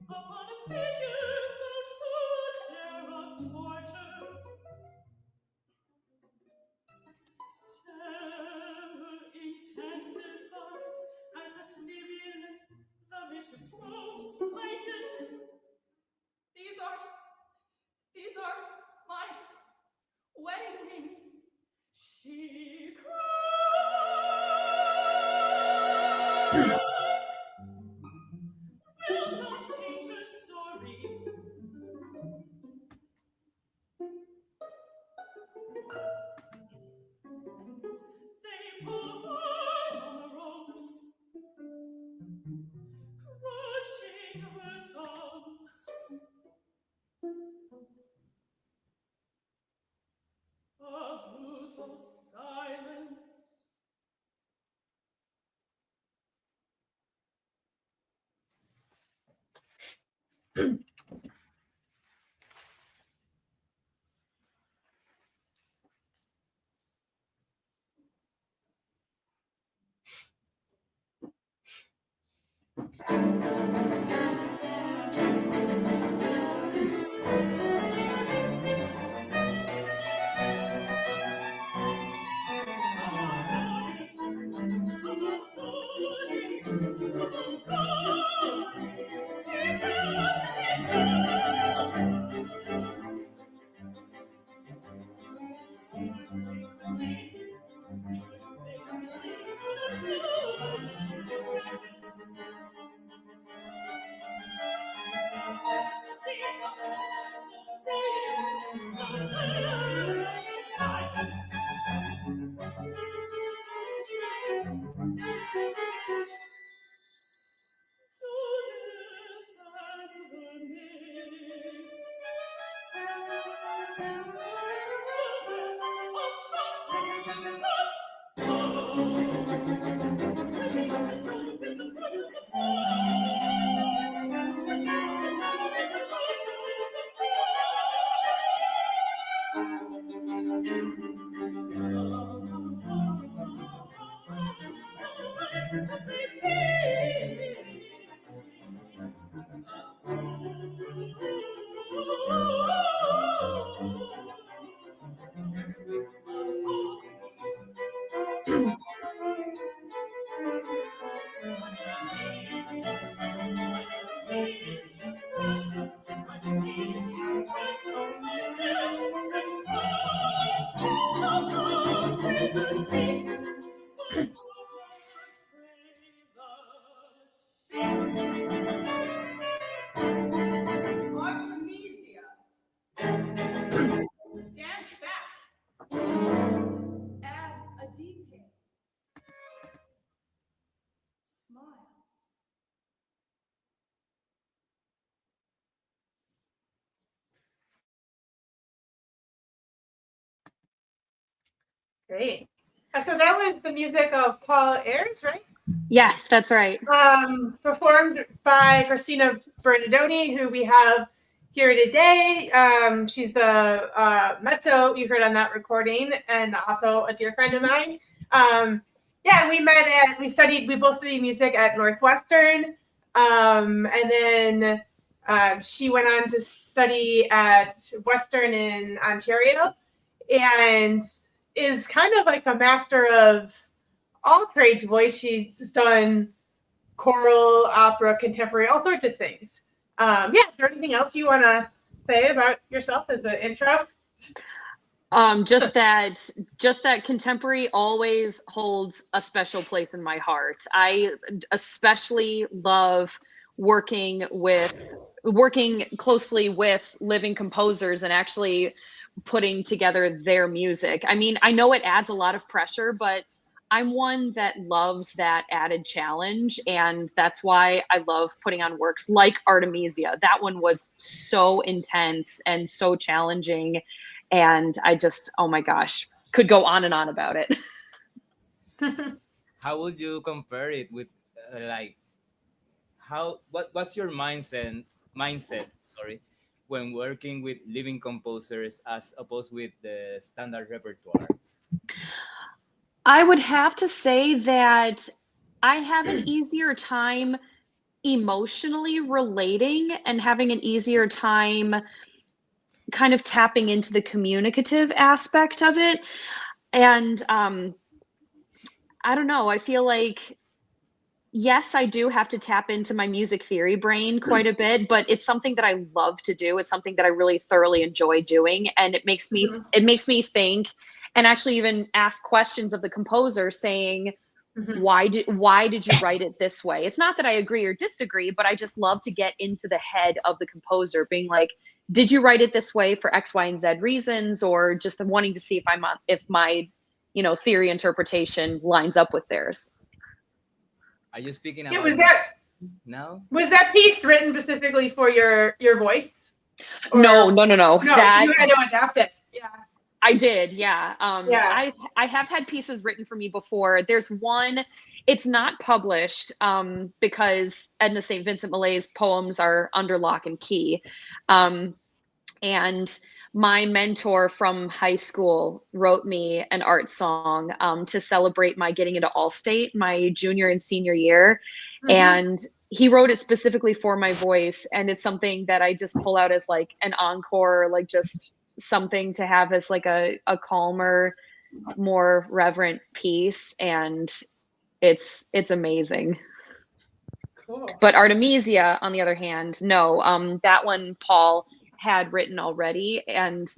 upon a figure built to a chair of torture. Terror intensifies as a Syrian, the vicious ropes tighten. These are, these are my wedding rings. She cries. Will not change her story. They pull hard on the ropes, crushing her thumbs. A brutal silence. Artemisia stands back, adds a detail, smiles. Great. So that was the music of Paul Ayres, right? Yes, that's right. Performed by Christina Bernardoni, who we have here today. She's the mezzo you heard on that recording, and also a dear friend of mine. Yeah, we both studied music at Northwestern, and then she went on to study at Western in Ontario, and is kind of like a master of all trades voice. She's done choral, opera, contemporary, all sorts of things. Yeah, is there anything else you want to say about yourself as an intro? Just that contemporary always holds a special place in my heart. I especially love working closely with living composers and actually putting together their music. I mean, I know it adds a lot of pressure, but I'm one that loves that added challenge, and that's why I love putting on works like Artemisia. That one was so intense and so challenging, and I just, oh my gosh, could go on and on about it. How would you compare it with like what's your mindset, sorry, when working with living composers as opposed with the standard repertoire? I would have to say that I have an easier time emotionally relating and having an easier time kind of tapping into the communicative aspect of it. And I don't know, I feel like, yes, I do have to tap into my music theory brain quite a bit, but it's something that I love to do. It's something that I really thoroughly enjoy doing, and Mhm. it makes me think and actually even ask questions of the composer saying, Mhm. why did you write it this way? It's not that I agree or disagree, but I just love to get into the head of the composer, being like, did you write it this way for X, Y, and Z reasons, or just wanting to see if my, theory interpretation lines up with theirs. Are you speaking Yeah, about music now? was that piece written specifically for your voice? No, Or no, no, no. no, so you had to adapt it. Yeah. I did, yeah. Yeah. I have had pieces written for me before. There's one, it's not published because Edna St. Vincent Millay's poems are under lock and key. Um, and my mentor from high school wrote me an art song to celebrate my getting into Allstate my junior and senior year. Mhm. And he wrote it specifically for my voice. And it's something that I just pull out as like an encore, like just something to have as like a calmer, more reverent piece. And it's amazing. Cool. But Artemisia, on the other hand, no, that one Paul had written already, and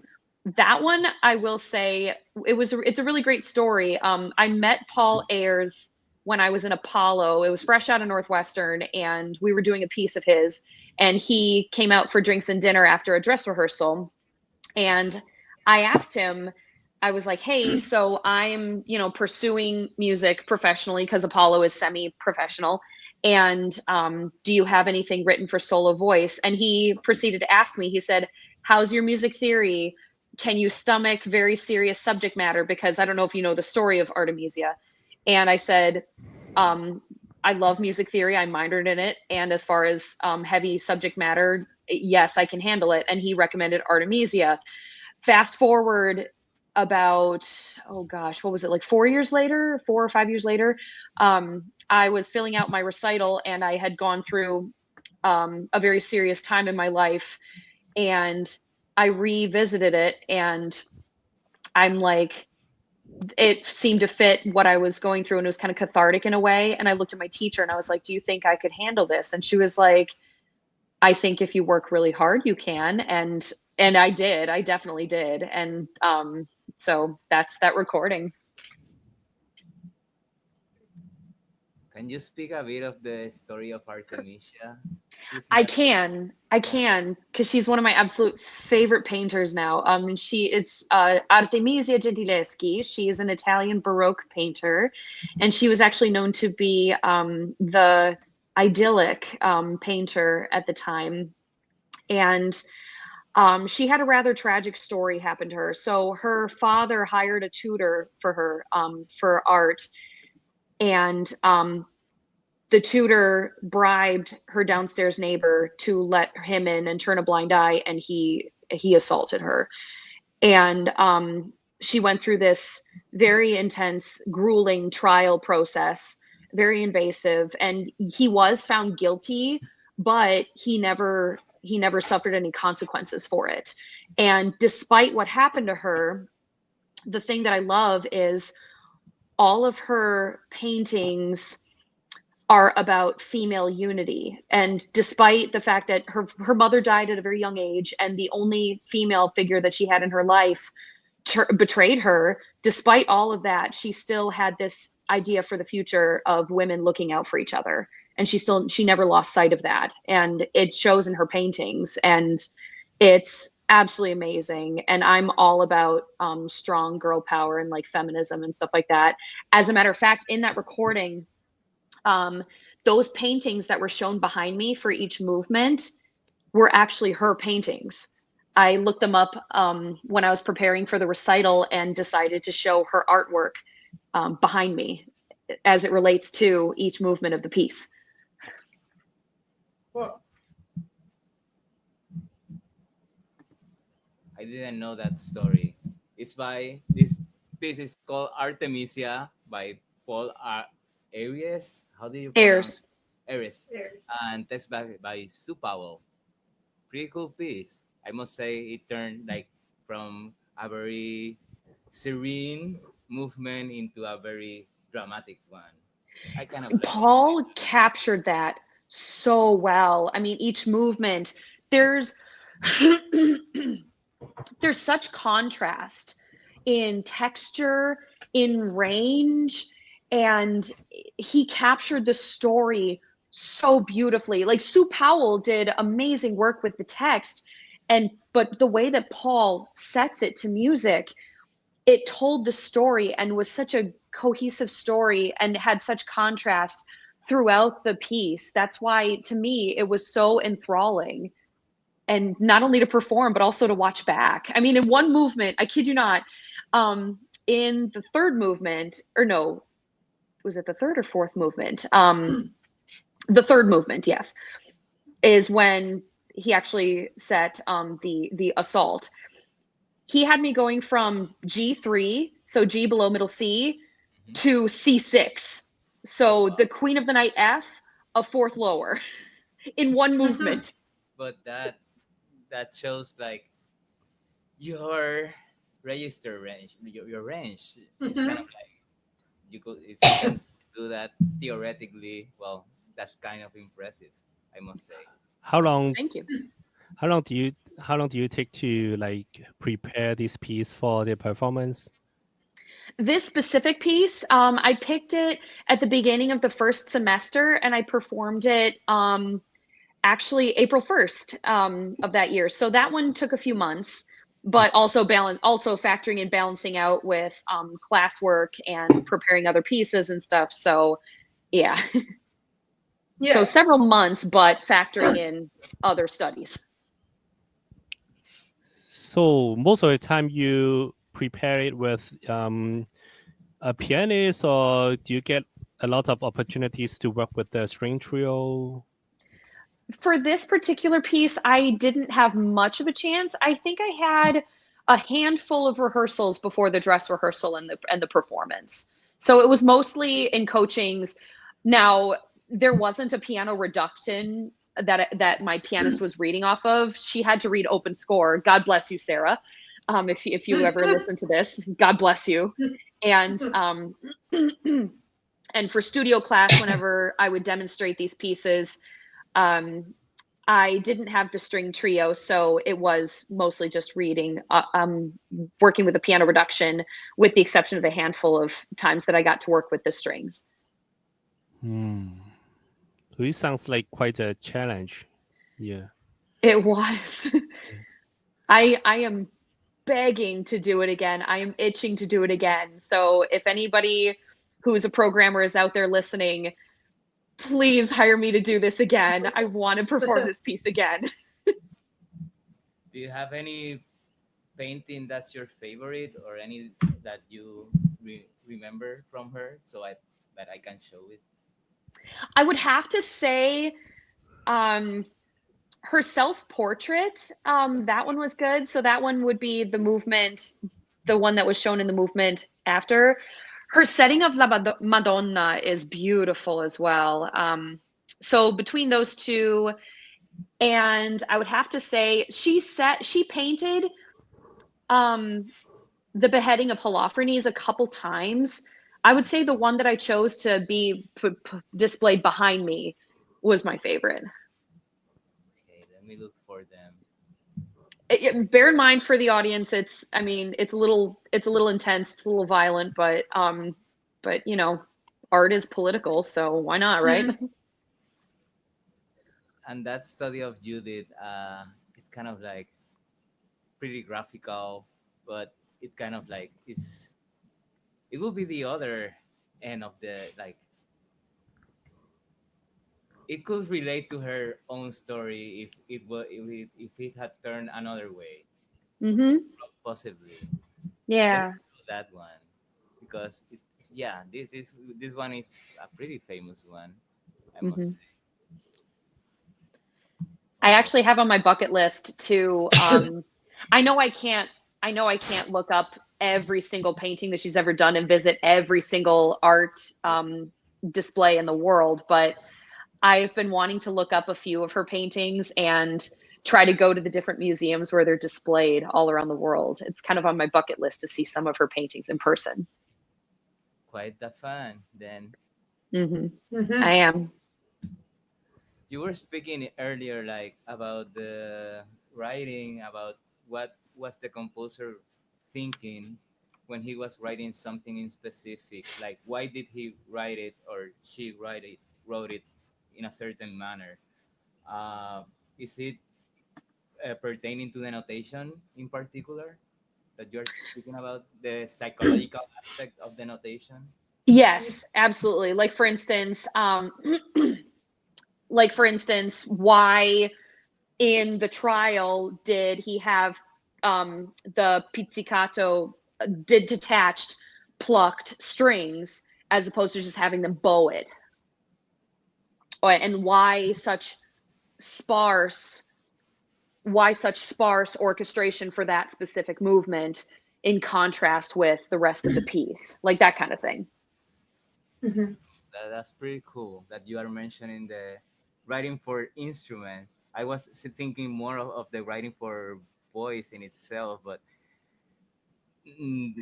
that one I will say it's a really great story. I met Paul Ayers when I was in Apollo. It was fresh out of Northwestern, and we were doing a piece of his, and he came out for drinks and dinner after a dress rehearsal, and I asked him. I was like, hey, so I'm, pursuing music professionally because Apollo is semi-professional. And do you have anything written for solo voice? And he proceeded to ask me, he said, how's your music theory? Can you stomach very serious subject matter? Because I don't know if you know the story of Artemisia. And I said, I love music theory. I minored in it. And as far as heavy subject matter, yes, I can handle it. And he recommended Artemisia. Fast forward about, oh gosh, what was it, like 4 years later, 4 or 5 years later, I was filling out my recital and I had gone through a very serious time in my life, and I revisited it, and I'm like, it seemed to fit what I was going through, and it was kind of cathartic in a way. And I looked at my teacher and I was like, do you think I could handle this? And she was like, I think if you work really hard, you can. And I did. I definitely did. And so that's that recording. Can you speak a bit of the story of Artemisia? She's I not. can, Yeah. because she's one of my absolute favorite painters now. It's Artemisia Gentileschi. She is an Italian Baroque painter, and she was actually known to be the idyllic painter at the time. And she had a rather tragic story happen to her. So her father hired a tutor for her for art, and the tutor bribed her downstairs neighbor to let him in and turn a blind eye, and he assaulted her. And she went through this very intense, grueling trial process, very invasive, and he was found guilty, but he never suffered any consequences for it. And despite what happened to her, the thing that I love is all of her paintings are about female unity. And despite the fact that her mother died at a very young age, and the only female figure that she had in her life betrayed her, despite all of that, she still had this idea for the future of women looking out for each other. And she never lost sight of that. And it shows in her paintings, and it's absolutely amazing. And I'm all about strong girl power and like feminism and stuff like that. As a matter of fact, in that recording, um, those paintings that were shown behind me for each movement were actually her paintings. I looked them up when I was preparing for the recital and decided to show her artwork behind me as it relates to each movement of the piece. Cool. I didn't know that story. It's by this piece is called Artemisia by Paul Aries. How do you pronounce Ayers. it? Eris, There's- and text by Sue Powell. Pretty cool piece. I must say it turned like from a very serene movement into a very dramatic one. I kind of like it. Paul captured that so well. I mean, each movement, there's there's such contrast in texture, in range, and he captured the story so beautifully. Like Sue Powell did amazing work with the text, and but the way that Paul sets it to music, it told the story and was such a cohesive story and had such contrast throughout the piece. That's why to me it was so enthralling, and not only to perform but also to watch back. I mean, in one movement, I kid you not, in the third movement, or no, was it the third or fourth movement? The third movement, yes, is when he actually set the assault. He had me going from G3, so G below middle C, Mhm. to C6. So the Queen of the Night F, a fourth lower in one movement. But that shows like your register range, your range is kind of like you could if you can do that theoretically. Well, that's kind of impressive, I must say. How long Thank you. how long do you take to like prepare this piece for the performance? This specific piece, I picked it at the beginning of the first semester, and I performed it actually April 1st of that year. So that one took a few months, but also factoring in balancing out with classwork and preparing other pieces and stuff. So yeah. Yeah. So several months, but factoring in other studies. So most of the time you prepare it with a pianist, or do you get a lot of opportunities to work with the string trio? For this particular piece, I didn't have much of a chance. I think I had a handful of rehearsals before the dress rehearsal and the performance. So it was mostly in coachings. Now, there wasn't a piano reduction that my pianist was reading off of. She had to read open score. God bless you, Sarah. If you ever listen to this, God bless you. And and for studio class, whenever I would demonstrate these pieces, I didn't have the string trio, so it was mostly just reading, working with the piano reduction, with the exception of a handful of times that I got to work with the strings. So it sounds like quite a challenge. Yeah. It was. I am begging to do it again. I am itching to do it again. So if anybody who's a programmer is out there listening, please hire me to do this again. I want to perform this piece again. Do you have any painting that's your favorite, or any that you remember from her, so that I can show it? I would have to say her self-portrait, that one was good. So that one would be the movement, the one that was shown in the movement after. Her setting of La Madonna is beautiful as well. So between those two, and I would have to say she painted the beheading of Holofernes a couple times. I would say the one that I chose to be displayed behind me was my favorite. Okay, let me look for them. Bear in mind for the audience, it's a little intense, it's a little violent, but you know, art is political, so why not, right? And that study of Judith is kind of like pretty graphical, but it kind of like it will be the other end of the like it could relate to her own story if it had turned another way, Mm-hmm. possibly. Yeah. Let's do that one because yeah, this one is a pretty famous one, I must Mhm. say. I actually have on my bucket list to I know I can't look up every single painting that she's ever done and visit every single art display in the world, but I've been wanting to look up a few of her paintings and try to go to the different museums where they're displayed all around the world. It's kind of on my bucket list to see some of her paintings in person. Quite the fan then. I am. You were speaking earlier like about the writing, about what was the composer thinking when he was writing something in specific, like why did he write it or she wrote it in a certain manner. Is it pertaining to the notation in particular that you're speaking about, the psychological aspect of the notation? Yes, absolutely. Like for instance, why in the trial did he have the pizzicato did detached plucked strings as opposed to just having them bowed? And why such sparse orchestration for that specific movement in contrast with the rest of the piece, like that kind of thing. That's pretty cool that you are mentioning the writing for instruments. I was thinking more of the writing for voice in itself, but mm,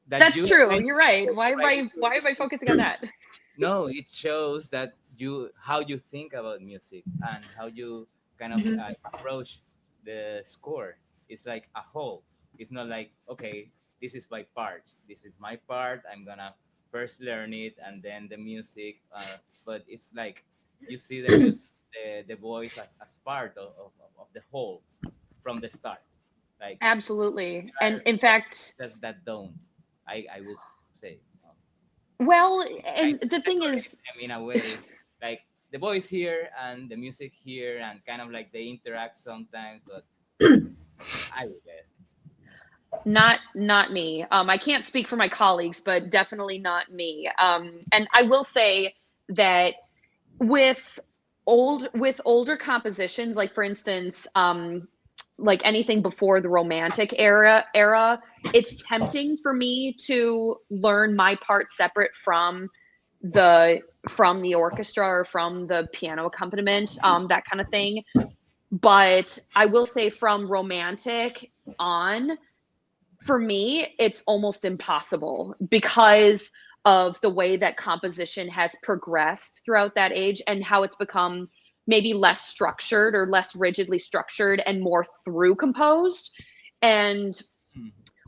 that That's you true. kind You're of right. Why am writing for I focusing on that? no, it shows that how you think about music and how you kind of approach the score. It's like a whole. It's not like, okay, this is by parts. This is my part. I'm gonna first learn it and then the music. But it's like you see the music, the voice as part of the whole from the start. Like Absolutely. you And are in fact, that dome. I would say. well, Kind and of the thing separate is, them in a way, like the voice here and the music here, and kind of like they interact sometimes. But I would guess. not me. I can't speak for my colleagues, but definitely not me. And I will say that with older compositions, like for instance, like anything before the Romantic era, it's tempting for me to learn my part separate from the orchestra or from the piano accompaniment, that kind of thing. But I will say from Romantic on, for me, it's almost impossible because of the way that composition has progressed throughout that age and how it's become maybe less structured or less rigidly structured and more through composed, and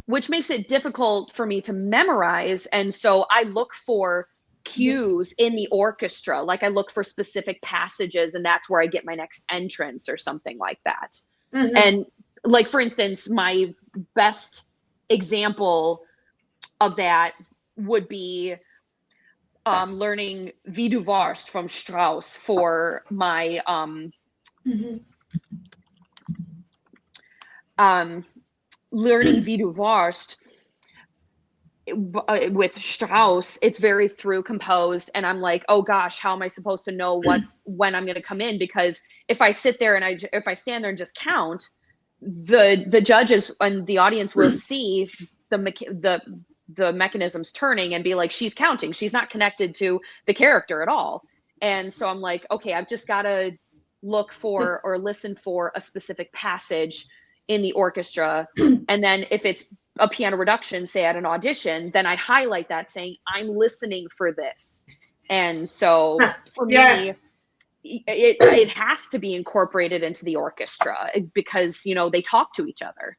which makes it difficult for me to memorize. And so I look for cues in the orchestra, like I look for specific passages, and that's where I get my next entrance or something like that. And like for instance, my best example of that would be learning Wie du warst from Strauss for my learning Wie du warst with Strauss. It's very through composed, and I'm like, oh gosh, how am I supposed to know when I'm going to come in? Because if I sit there and if I stand there and just count, the judges and the audience will see the mechanisms turning and be like, she's counting, she's not connected to the character at all. And so I'm like, okay, I've just got to look for or listen for a specific passage in the orchestra, and then if it's a piano reduction, say at an audition, then I highlight that saying I'm listening for this. And so for me, it has to be incorporated into the orchestra because, you know, they talk to each other.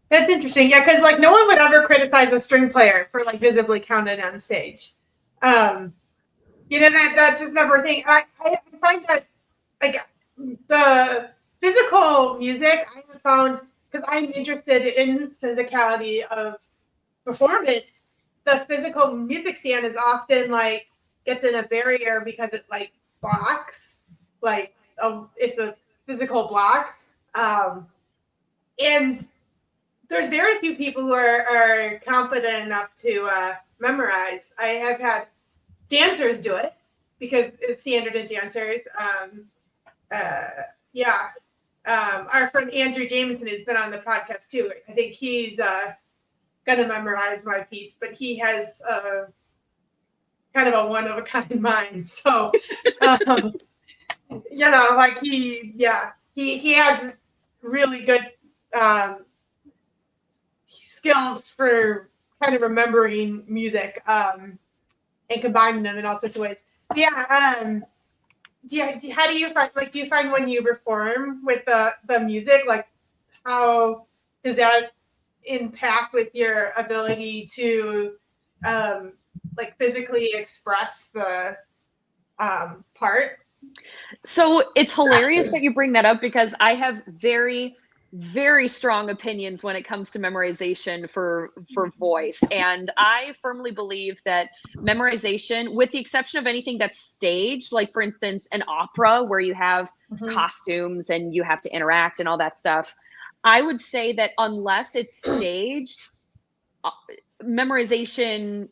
That's interesting. Yeah, because like no one would ever criticize a string player for like visibly counted on stage. You know, that's just never a thing. I find that like the physical music I have found, because I'm interested in physicality of performance, the physical music stand is often like gets in a barrier because it like blocks, like it's a physical block. And there's very few people who are confident enough to memorize. I have had dancers do it because it's standard in dancers. Our friend Andrew Jameson has been on the podcast too. I think he's gonna memorize my piece, but he has kind of a one of a kind mind. So you know, like he has really good skills for kind of remembering music and combining them in all sorts of ways. Yeah. How do you find, like, do you find when you perform with the music, like, how does that impact with your ability to like physically express the part? So it's hilarious that you bring that up because I have very, very strong opinions when it comes to memorization for voice. And I firmly believe that memorization, with the exception of anything that's staged, like for instance, an opera where you have costumes and you have to interact and all that stuff, I would say that unless it's staged, memorization,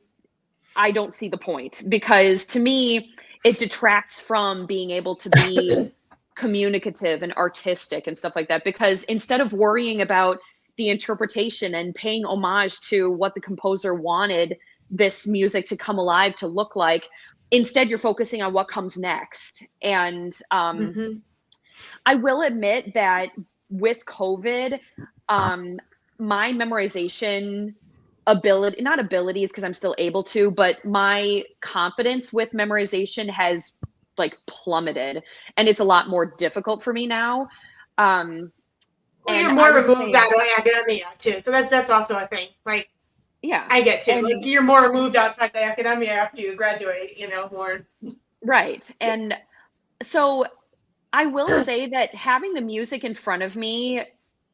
I don't see the point, because to me, it detracts from being able to be communicative and artistic and stuff like that. Because instead of worrying about the interpretation and paying homage to what the composer wanted this music to come alive to look like, instead you're focusing on what comes next. And I will admit that with COVID, my memorization ability, not abilities, because I'm still able to, but my confidence with memorization has like plummeted, and it's a lot more difficult for me now. Well, And you're more I would removed say, out of academia too, so that's also a thing. Like, yeah, I get too. and Like, you're more removed outside the academia after you graduate, you know, more. right. And so I will say that having the music in front of me,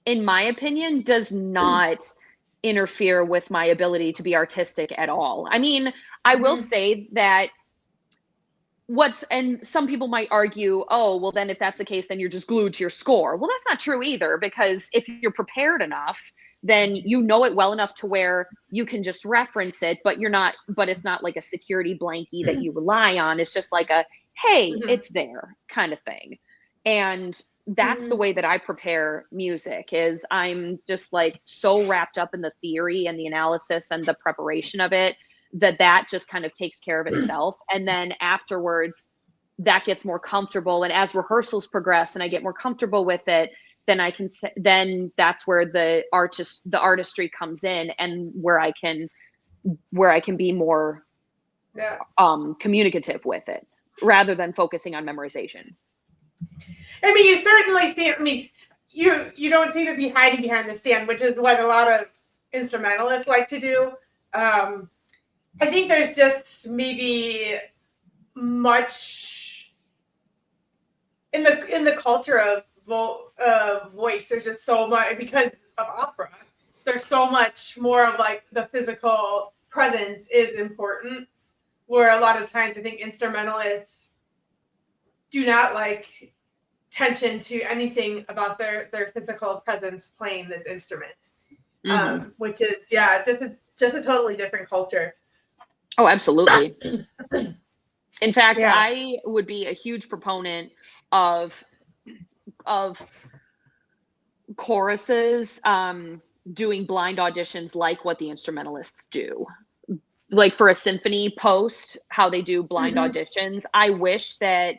in my opinion, does not interfere with my ability to be artistic at all. I mean, I will say that and some people might argue, oh, well, then if that's the case, then you're just glued to your score. Well, that's not true either, because if you're prepared enough, then you know it well enough to where you can just reference it, but it's not like a security blankie that you rely on. It's just like a, hey, it's there kind of thing. And that's the way that I prepare music, is I'm just like so wrapped up in the theory and the analysis and the preparation of it, that just kind of takes care of itself. And then afterwards, that gets more comfortable. And as rehearsals progress and I get more comfortable with it, then that's where the artistry comes in, and where I can be more communicative with it, rather than focusing on memorization. I mean, you certainly see. I mean, you don't seem to be hiding behind the stand, which is what a lot of instrumentalists like to do. I think there's just maybe much in the culture of voice. There's just so much, because of opera. There's so much more of like the physical presence is important, where a lot of times I think instrumentalists do not like attention to anything about their physical presence playing this instrument, which is just a totally different culture. Oh, absolutely. In fact, Yeah. I would be a huge proponent of choruses doing blind auditions, like what the instrumentalists do. Like for a symphony post, how they do blind auditions. I wish that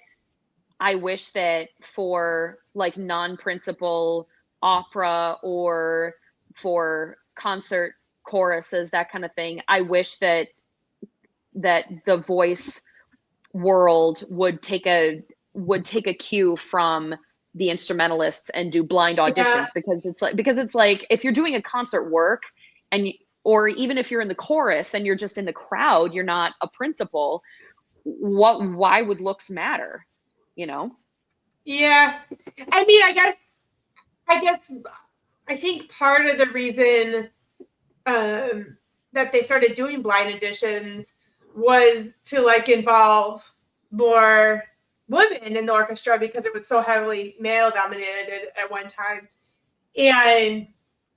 for like non-principal opera or for concert choruses, that kind of thing, I wish that the voice world would take a cue from the instrumentalists and do blind auditions, because it's like if you're doing a concert work, or even if you're in the chorus and you're just in the crowd, you're not a principal, why would looks matter, you know? Yeah. I mean, I think part of the reason that they started doing blind auditions was to like involve more women in the orchestra, because it was so heavily male dominated at one time. And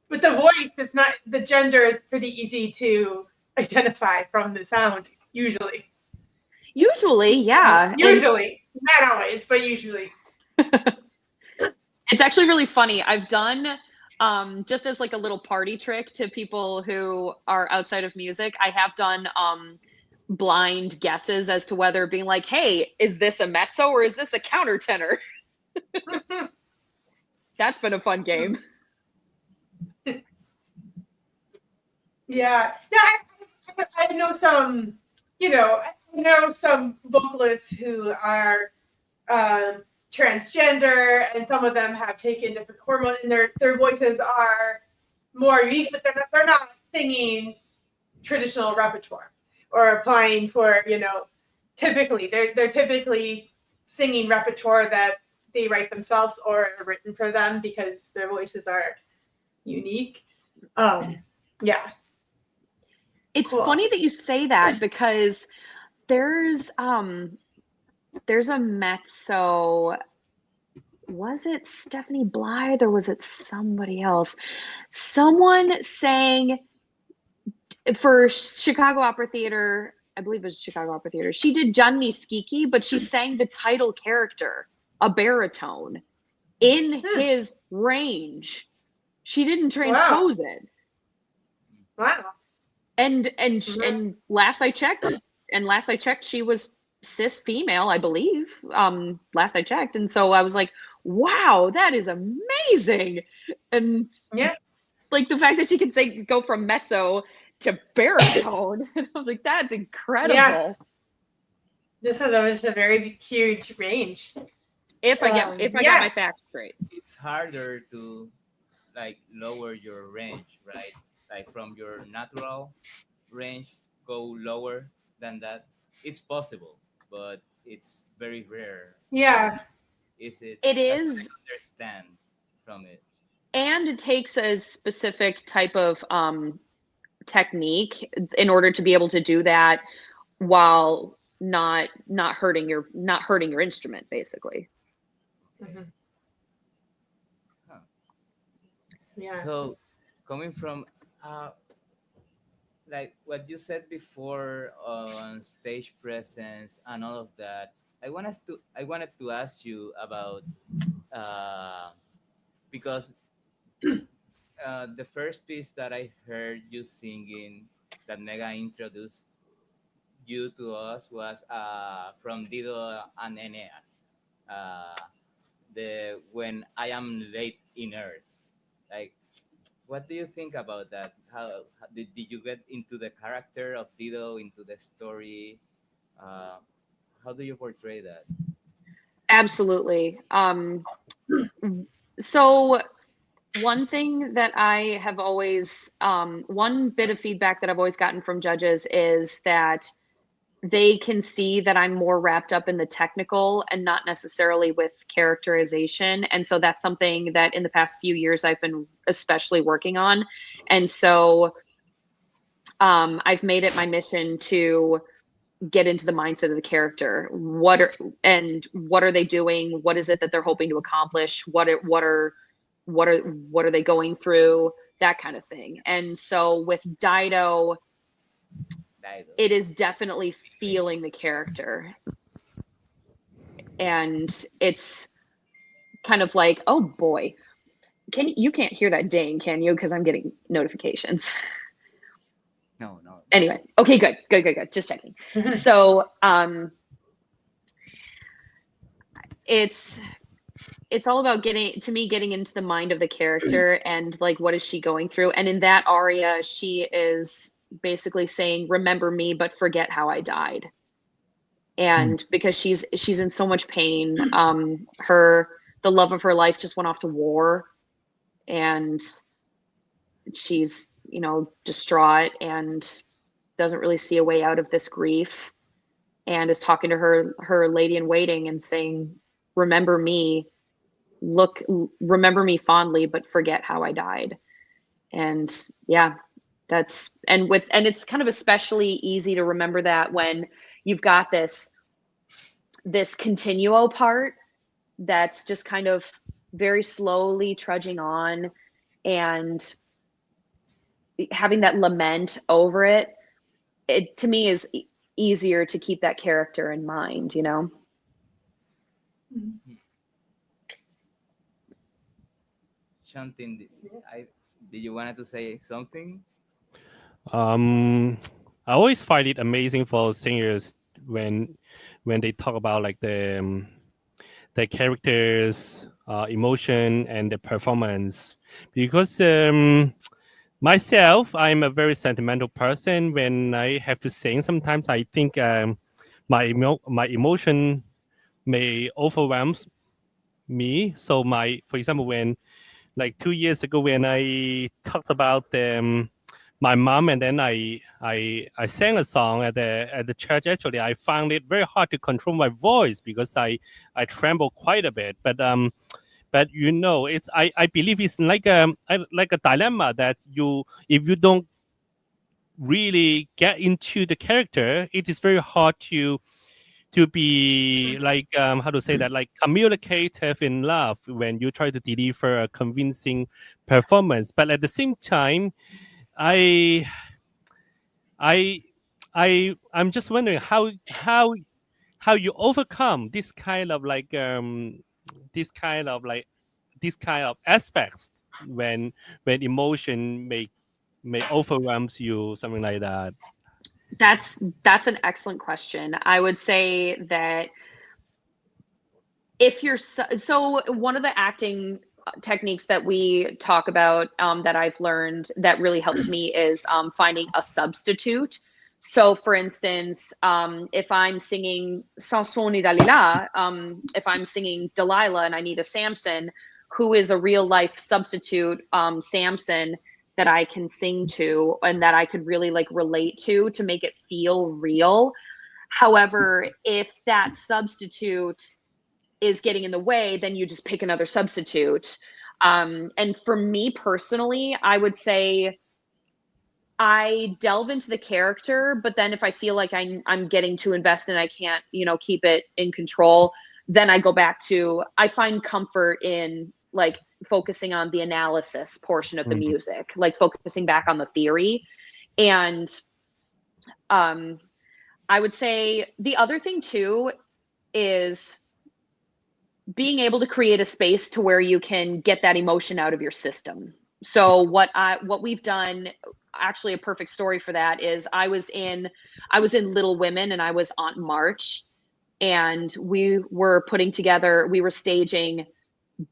with the voice, it's not, the gender is pretty easy to identify from the sound, usually. Yeah. Usually. Not always, but usually. It's actually really funny. I've done, just as like a little party trick to people who are outside of music, I have done blind guesses as to whether being like, hey, is this a mezzo or is this a countertenor? That's been a fun game. Yeah. No, I know some, I know some vocalists who are transgender, and some of them have taken different hormones, and their voices are more unique, but they're not singing traditional repertoire or applying for, typically they're typically singing repertoire that they write themselves or are written for them because their voices are unique. Yeah. It's Cool. funny that you say that because there's a mezzo. Was it Stephanie Blythe or was it somebody else? Someone sang for Chicago Opera Theater. I believe it was Chicago Opera Theater. She did Gianni Schicchi, but she sang the title character, a baritone, in his range. She didn't transpose it. Wow. And last I checked, she was cis female, I believe. Last I checked, and so I was like, "Wow, that is amazing!" And yeah, like the fact that she can go from mezzo to baritone, and I was like, "That's incredible." Yeah. This is a very huge range. If I got my facts straight, it's harder to like lower your range, right? Like from your natural range, go lower than that. It's possible, but it's very rare. Yeah. Is it? It That's what is. I understand from it. And it takes a specific type of technique in order to be able to do that while not hurting your instrument, basically. Mm-hmm. Huh. Yeah. So, coming from like what you said before on stage presence and all of that, I wanted to ask you about uh, because the first piece that I heard you singing that Mega introduced you to us was from Dido and Aeneas, uh, the When I Am Late in Earth. Like, what do you think about that? How did you get into the character of Dido, into the story? Uh, how do you portray that? Absolutely. So one thing that I have always, one bit of feedback that I've always gotten from judges is that they can see that I'm more wrapped up in the technical and not necessarily with characterization. And so that's something that in the past few years I've been especially working on. And so I've made it my mission to get into the mindset of the character. What are they doing? What is it that they're hoping to accomplish? What are they going through? That kind of thing. And so with Dido, it is definitely feeling the character. And it's kind of like, oh boy, you can't hear that ding, can you? Because I'm getting notifications. No. Anyway, okay, good. Just checking. So it's all about getting into the mind of the character and like what is she going through. And in that aria, she is basically saying, remember me, but forget how I died. And because she's in so much pain, the love of her life just went off to war, and she's distraught and doesn't really see a way out of this grief, and is talking to her lady in waiting and saying, remember me, remember me fondly, but forget how I died. And yeah, and it's kind of especially easy to remember that when you've got this continuo part that's just kind of very slowly trudging on, and having that lament over it, to me is easier to keep that character in mind, Shantin, did you wanted to say something? I I always find it amazing for singers when they talk about like the characters, emotion, and the performance. Because myself, I'm a very sentimental person. When I have to sing, sometimes I think my emotion may overwhelms me. So for example, when like 2 years ago when I talked about my mom, and then I sang a song at the church. Actually, I found it very hard to control my voice because I tremble quite a bit. But it's I believe it's like a dilemma that you if you don't really get into the character, it is very hard to be like how to say that, like communicative in love when you try to deliver a convincing performance. But at the same time, I I I'm just wondering how you overcome this kind of like this kind of aspects when emotion may overwhelms you, something like that. That's an excellent question. I would say that if you're so one of the acting techniques that we talk about, that I've learned that really helps me is finding a substitute. So for instance, if I'm singing Sansoni Dalila, if I'm singing Delilah and I need a Samson, who is a real life substitute Samson that I can sing to and that I could really like relate to make it feel real. However, if that substitute is getting in the way, then you just pick another substitute. And for me personally, I would say I delve into the character, but then if I feel like I'm getting too invested and I can't, keep it in control, then I go back to, I find comfort in like focusing on the analysis portion of the music, like focusing back on the theory. And I would say the other thing too is being able to create a space to where you can get that emotion out of your system. So what we've done, actually a perfect story for that is I was in Little Women and I was Aunt March, and we were staging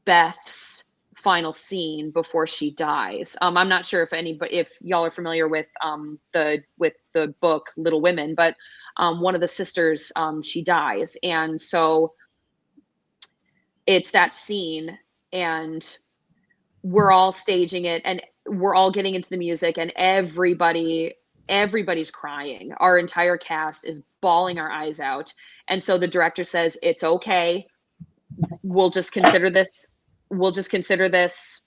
Beth's final scene before she dies. I'm not sure if y'all are familiar with the book Little Women, but one of the sisters, she dies, and so it's that scene, and we're all staging it and we're all getting into the music, and everybody's crying. Our entire cast is bawling our eyes out. And so the director says, it's okay. We'll just consider this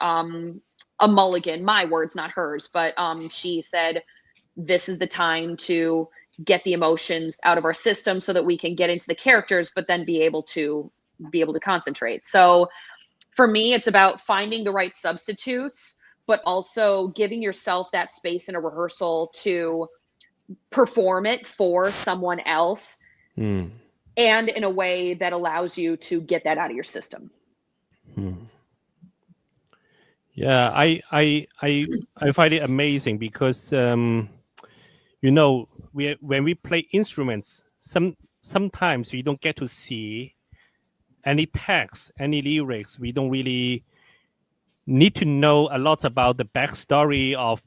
a mulligan. My words, not hers. But she said, this is the time to get the emotions out of our system so that we can get into the characters, but then be able to concentrate. So for me, it's about finding the right substitutes, but also giving yourself that space in a rehearsal to perform it for someone else, and in a way that allows you to get that out of your system. Yeah, I find it amazing because when we play instruments, sometimes we don't get to see any text, any lyrics. We don't really need to know a lot about the backstory of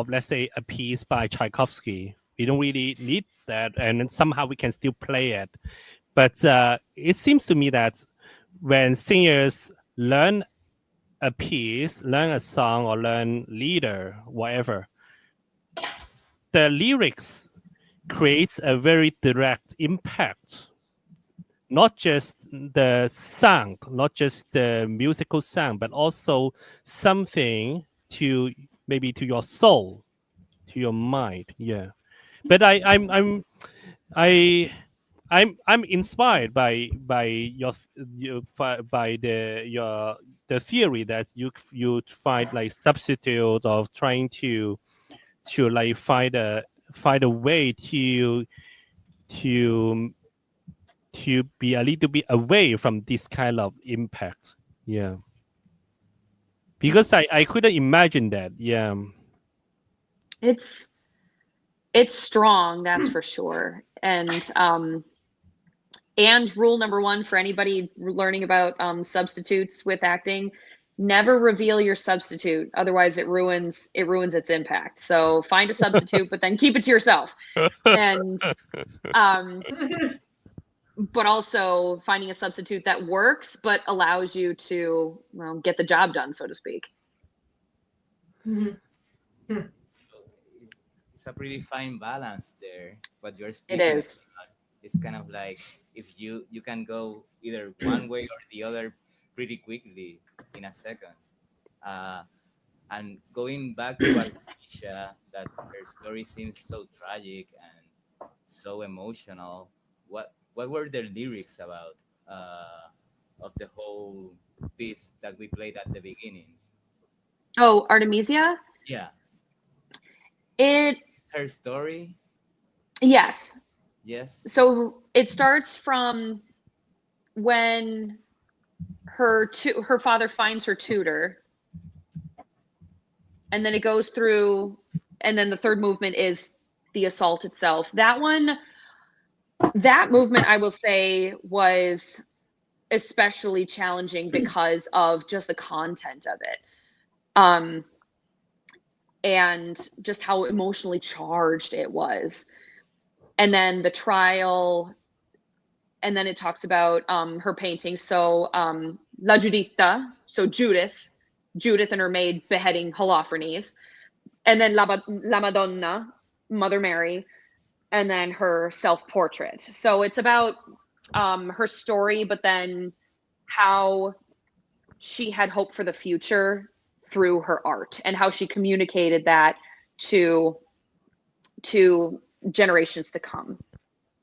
let's say a piece by Tchaikovsky. We don't really need that, and then somehow we can still play it. But it seems to me that when singers learn a piece, learn a song, or learn leader, whatever, the lyrics creates a very direct impact. Not just the sound, not just the musical sound, but also something to maybe to your soul, to your mind. Yeah, but I'm inspired by the theory that you find like substitute of trying to like find a way to be a little bit away from this kind of impact. Yeah. Because I couldn't imagine that. Yeah. It's It's strong, that's for sure. And rule number one for anybody learning about substitutes with acting: never reveal your substitute, otherwise it ruins its impact. So find a substitute, but then keep it to yourself. And but also finding a substitute that works but allows you to, well, get the job done, so to speak. Mhm. So it's a pretty fine balance there. What you're It speaking is. about. It's kind of like if you can go either one way or the other pretty quickly in a second. Uh, and going back to Artemisia, that her story seems so tragic and so emotional. What were the lyrics about of the whole piece that we played at the beginning? Oh, Artemisia? Yeah, It her story. Yes. Yes. So it starts from when her father finds her tutor, and then it goes through, and then the third movement is the assault itself. That movement, I will say, was especially challenging because of just the content of it. And just how emotionally charged it was. And then the trial, and then it talks about her painting. So La Giuditta, so Judith and her maid beheading Holofernes, and then La Madonna, Mother Mary, and then her self-portrait. So it's about her story, but then how she had hope for the future through her art, and how she communicated that to generations to come.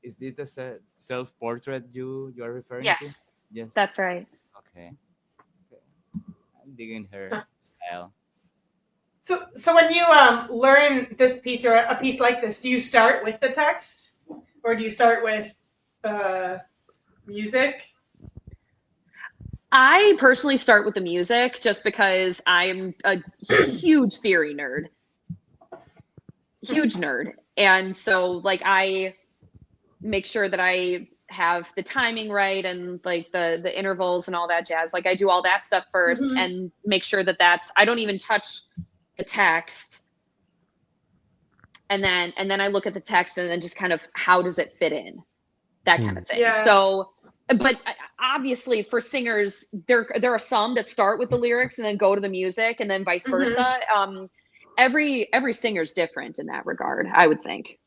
Is this a self-portrait you're referring to? Yes, Yes. that's right. Okay. Okay. I'm digging her style. So when you learn this piece or a piece like this, do you start with the text, or do you start with music? I personally start with the music just because I'm a huge theory nerd. Huge nerd. And so like I make sure that I have the timing right, and like the intervals and all that jazz. Like I do all that stuff first, Mhm. and make sure that I don't even touch the text. And then I look at the text, and then just kind of, how does it fit in? That kind of thing. Yeah. So, but obviously for singers, there are some that start with the lyrics and then go to the music, and then vice versa. Every singer's different in that regard, I would think.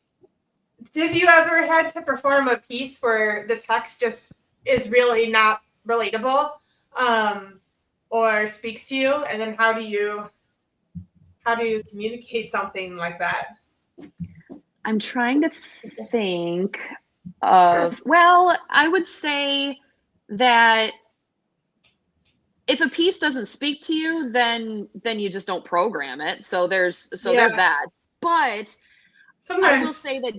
Have you ever had to perform a piece where the text just is really not relatable, or speaks to you, and then how do you communicate something like that? I'm trying to think of, well, I would say that if a piece doesn't speak to you, then you just don't program it. So there's that. But Sometimes I will say that,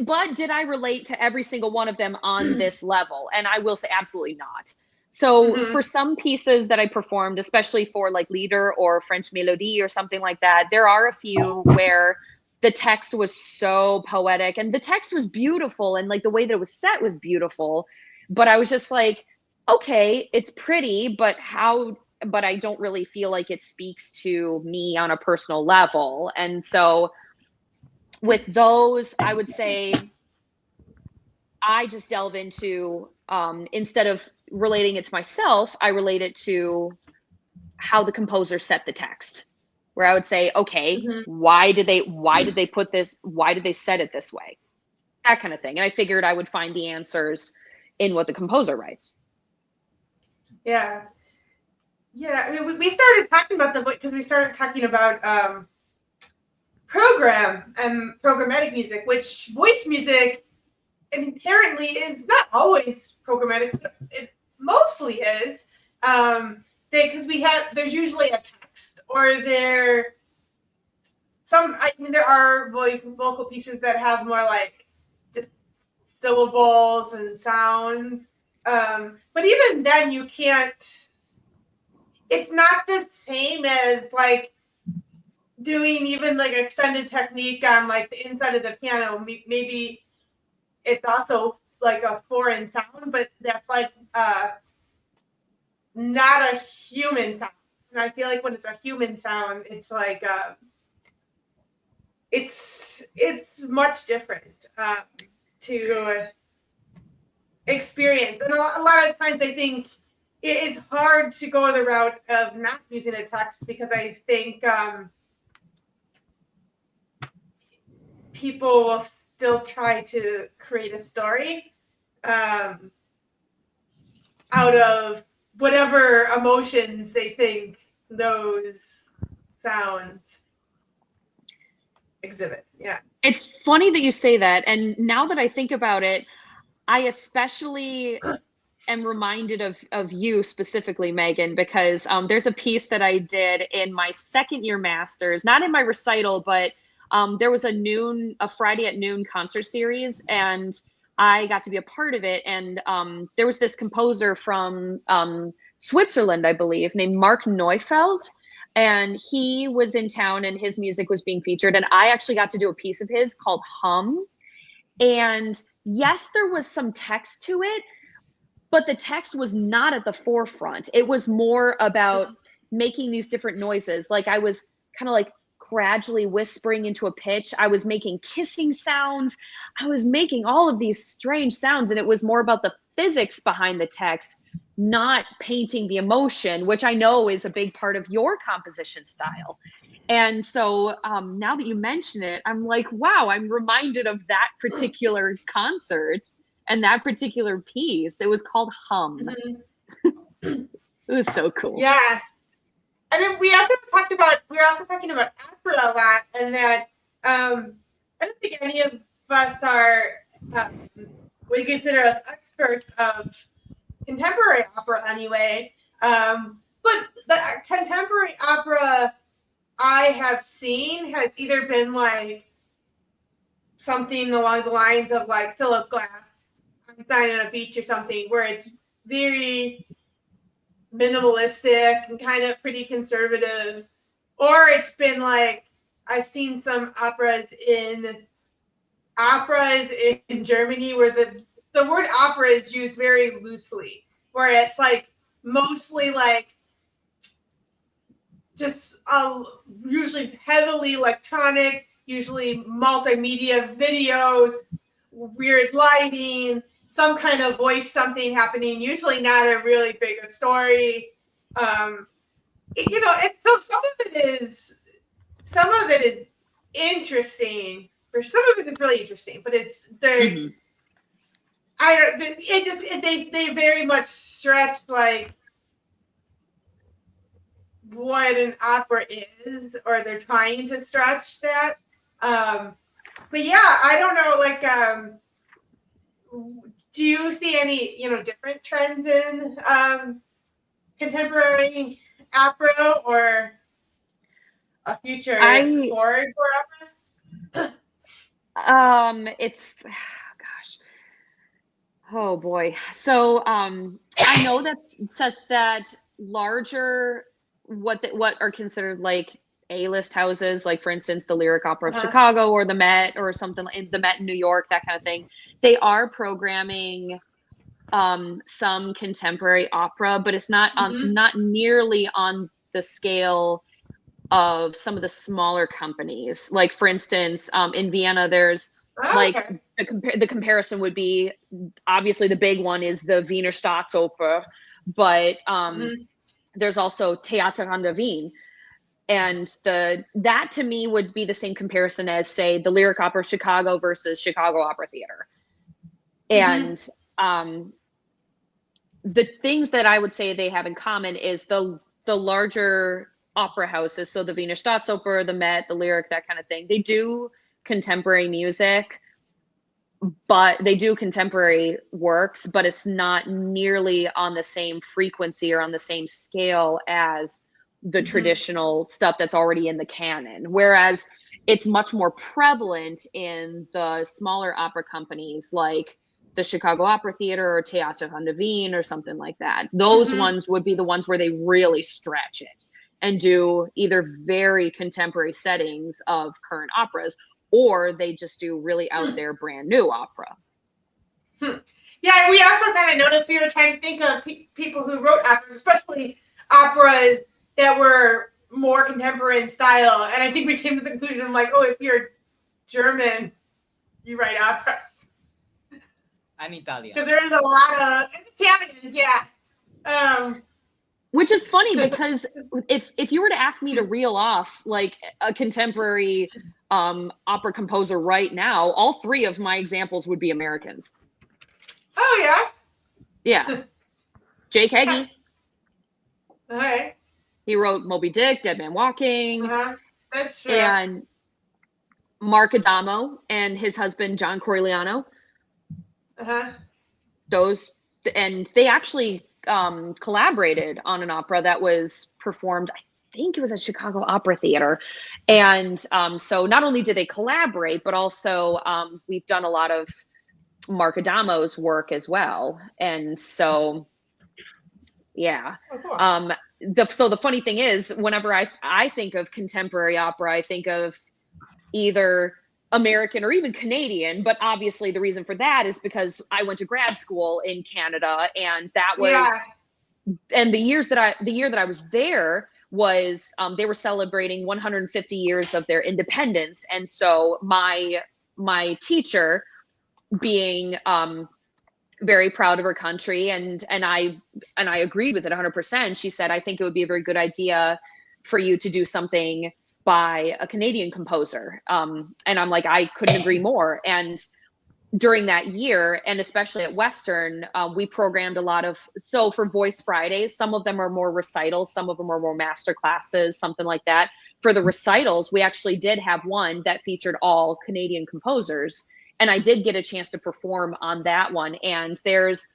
but did I relate to every single one of them on this level? And I will say absolutely not. So for some pieces that I performed, especially for like Lieder or French Mélodie or something like that, there are a few where the text was so poetic, and the text was beautiful, and like the way that it was set was beautiful. But I was just like, okay, it's pretty, but I don't really feel like it speaks to me on a personal level. And so with those, I would say I just delve into, instead of relating it to myself, I relate it to how the composer set the text, where I would say, okay, why did they put this? Why did they set it this way? That kind of thing. And I figured I would find the answers in what the composer writes. Yeah. Yeah, I mean, we started talking about because we started talking about program and programmatic music, which voice music inherently is not always programmatic, but it mostly is. Because there's usually a text, or there are vocal pieces that have more like just syllables and sounds. But even then, you can't. It's not the same as like doing even like extended technique on like the inside of the piano, maybe it's also like a foreign sound, but that's like not a human sound. And I feel like when it's a human sound, it's like it's much different to experience. And a lot of times I think it's hard to go the route of not using a text because I think people will still try to create a story out of whatever emotions they think those sounds exhibit. Yeah. It's funny that you say that. And now that I think about it, I especially am reminded of you specifically, Megan, because there's a piece that I did in my second year master's, not in my recital, but there was a Friday at noon concert series, and I got to be a part of it. And there was this composer from Switzerland, I believe, named Mark Neufeld. And he was in town and his music was being featured. And I actually got to do a piece of his called Hum. And yes, there was some text to it, but the text was not at the forefront. It was more about making these different noises. Like I was kind of like gradually whispering into a pitch. I was making kissing sounds. I was making all of these strange sounds. And it was more about the physics behind the text, not painting the emotion, which I know is a big part of your composition style. And so now that you mention it, I'm like, wow, I'm reminded of that particular concert and that particular piece. It was called Hum. Mm-hmm. It was so cool. Yeah. I mean, we were also talking about opera a lot, and that I don't think any of us are, we consider us experts of contemporary opera anyway. But the contemporary opera I have seen has either been like something along the lines of like Philip Glass, Einstein on a Beach or something, where it's very minimalistic and kind of pretty conservative, or it's been like I've seen some operas in Germany where the word opera is used very loosely, where it's like mostly like just usually heavily electronic, usually multimedia videos, weird lighting, some kind of voice something happening, usually not a really big a story. And so some of it is interesting, or some of it is really interesting, but it's the they very much stretch like what an opera is, or they're trying to stretch that. But yeah, I don't know, like do you see any, different trends in contemporary opera or a future forward for opera? It's gosh. Oh boy. So I know that's such that larger what are considered like A-list houses, like for instance the Lyric Opera of Chicago or the Met or something like the Met in New York, that kind of thing. They are programming some contemporary opera, but it's not not nearly on the scale of some of the smaller companies. Like for instance, in Vienna, there's like the comparison would be, obviously the big one is the Wiener Staatsoper, but there's also Theater an der Wien. And that to me would be the same comparison as, say, the Lyric Opera of Chicago versus Chicago Opera Theater. And the things that I would say they have in common is the larger opera houses. So the Wiener Staatsoper, the Met, the Lyric, that kind of thing. They do contemporary music, but they do contemporary works, but it's not nearly on the same frequency or on the same scale as the traditional stuff that's already in the canon. Whereas it's much more prevalent in the smaller opera companies like the Chicago Opera Theater or Theater an der Wien or something like that. Those ones would be the ones where they really stretch it. and do either very contemporary settings of current operas, or they just do really out there brand new opera. Yeah, we also kind of noticed, we were trying to think of people who wrote operas, especially operas that were more contemporary in style. And I think we came to the conclusion, like, oh, if you're German, you write operas. And Italian. Because there is a lot of Italians, yeah. Which is funny because if you were to ask me to reel off like a contemporary opera composer right now, all three of my examples would be Americans. Oh, yeah? Yeah. Jake Heggie. All right. He wrote Moby Dick, Dead Man Walking. Uh-huh. That's true. And Mark Adamo and his husband, John Corigliano. Uh-huh. Those, and they actually collaborated on an opera that was performed, I think it was at Chicago Opera Theater. And so not only did they collaborate, but also we've done a lot of Mark Adamo's work as well. And so, yeah. Oh, cool. So the funny thing is, whenever I think of contemporary opera, I think of either American or even Canadian, but obviously the reason for that is because I went to grad school in Canada, and that was, and the year that I was there was, they were celebrating 150 years of their independence. And so my teacher, being very proud of her country, and I agreed with it 100%. She said, I think it would be a very good idea for you to do something by a Canadian composer. And I'm like, I couldn't agree more. And during that year, and especially at Western, we programmed a lot of, so for Voice Fridays, some of them are more recitals, some of them are more master classes, something like that. For the recitals, we actually did have one that featured all Canadian composers. And I did get a chance to perform on that one. And there's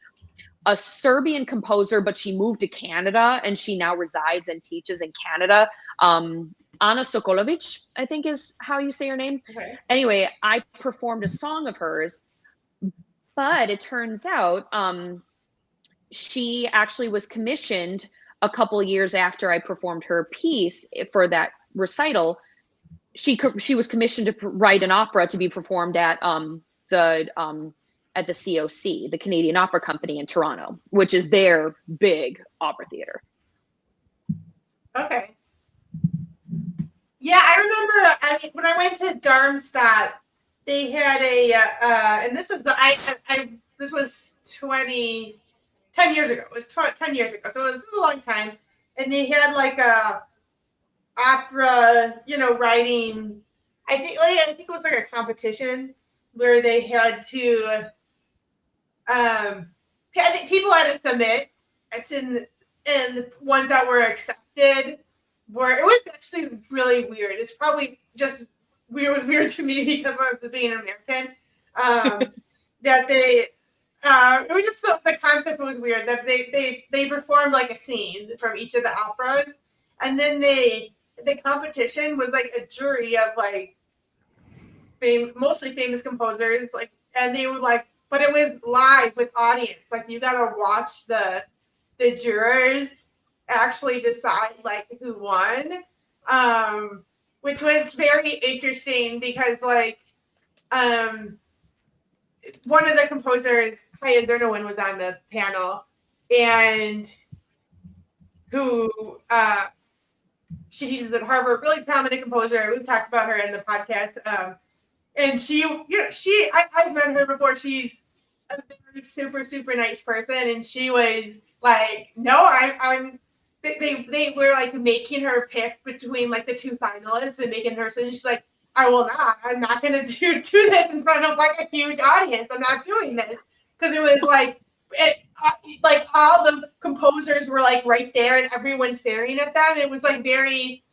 a Serbian composer, but she moved to Canada and she now resides and teaches in Canada. Ana Sokolovic, I think is how you say her name. Okay. Anyway, I performed a song of hers, but it turns out she actually was commissioned a couple of years after I performed her piece for that recital. She was commissioned to write an opera to be performed at the COC, the Canadian Opera Company in Toronto, which is their big opera theater. Okay. Yeah, I remember when I went to Darmstadt, they had and this was this was 10 years ago. It was 10 years ago, so it was a long time. And they had like a opera, writing. I think it was like a competition where they had to. I think people had to submit. And the ones that were accepted. It was actually really weird. It's probably just weird. It was weird to me because of being American. That they, it was just the concept was weird. That they performed like a scene from each of the operas, and then the competition was like a jury of like mostly famous composers, like, and they were like, but it was live with audience. Like you gotta watch the jurors actually decide like who won, which was very interesting because like one of the composers, Haya Zernowin, was on the panel, and who she teaches at Harvard, really prominent composer. We've talked about her in the podcast, and I've met her before. She's a very super nice person, and she was like, no, I'm. They were like making her pick between like the two finalists and making her, so she's like, I will not. I'm not gonna do this in front of like a huge audience. I'm not doing this because it was like like all the composers were like right there and everyone staring at them. It was like very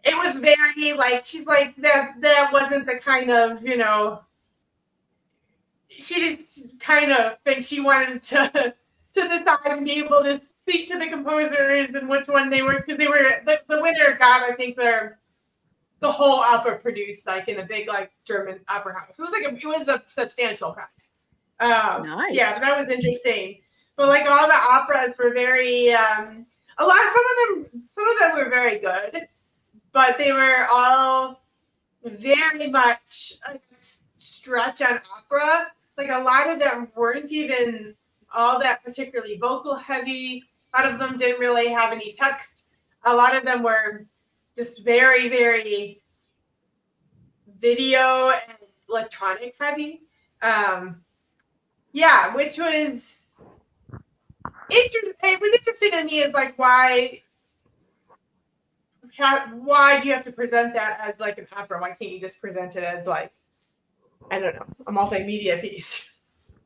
like, she's like, that wasn't the kind of, she just kind of thinks she wanted to decide and be able to speak to the composers and which one they were, because they were the winner got, I think, the whole opera produced like in a big like German opera house. It was a substantial prize. Nice. Yeah, that was interesting. But like all the operas were very some of were very good, but they were all very much a stretch on opera. Like a lot of them weren't even all that particularly vocal heavy. A lot of them didn't really have any text. A lot of them were just very, very video and electronic heavy. Yeah, which was interesting. It was interesting to me is like why do you have to present that as like an opera? Why can't you just present it as like, I don't know, a multimedia piece?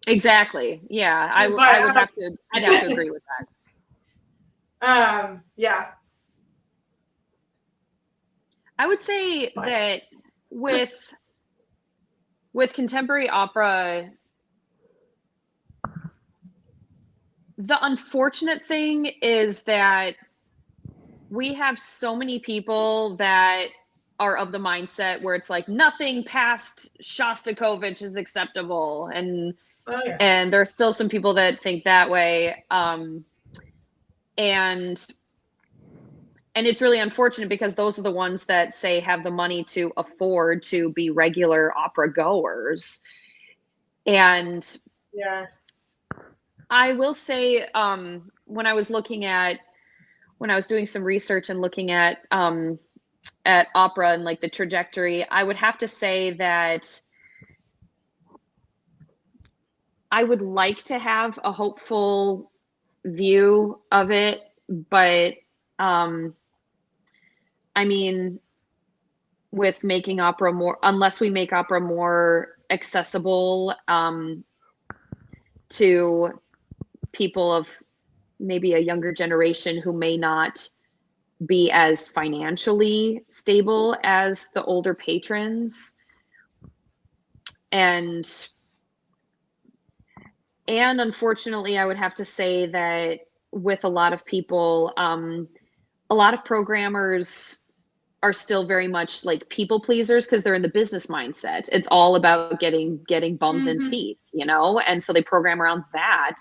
Exactly. Yeah, I'd have to agree with that. Yeah. I would say that with contemporary opera, the unfortunate thing is that we have so many people that are of the mindset where it's like nothing past Shostakovich is acceptable, and there are still some people that think that way, and it's really unfortunate because those are the ones that say have the money to afford to be regular opera goers. And yeah, I will say, when I was doing some research and looking at opera and like the trajectory, I would have to say that I would like to have a hopeful view of it, but I mean, with making opera unless we make opera more accessible to people of maybe a younger generation who may not be as financially stable as the older patrons, and unfortunately, I would have to say that with a lot of people, a lot of programmers are still very much like people pleasers because they're in the business mindset. It's all about getting bums in seats, and so they program around that.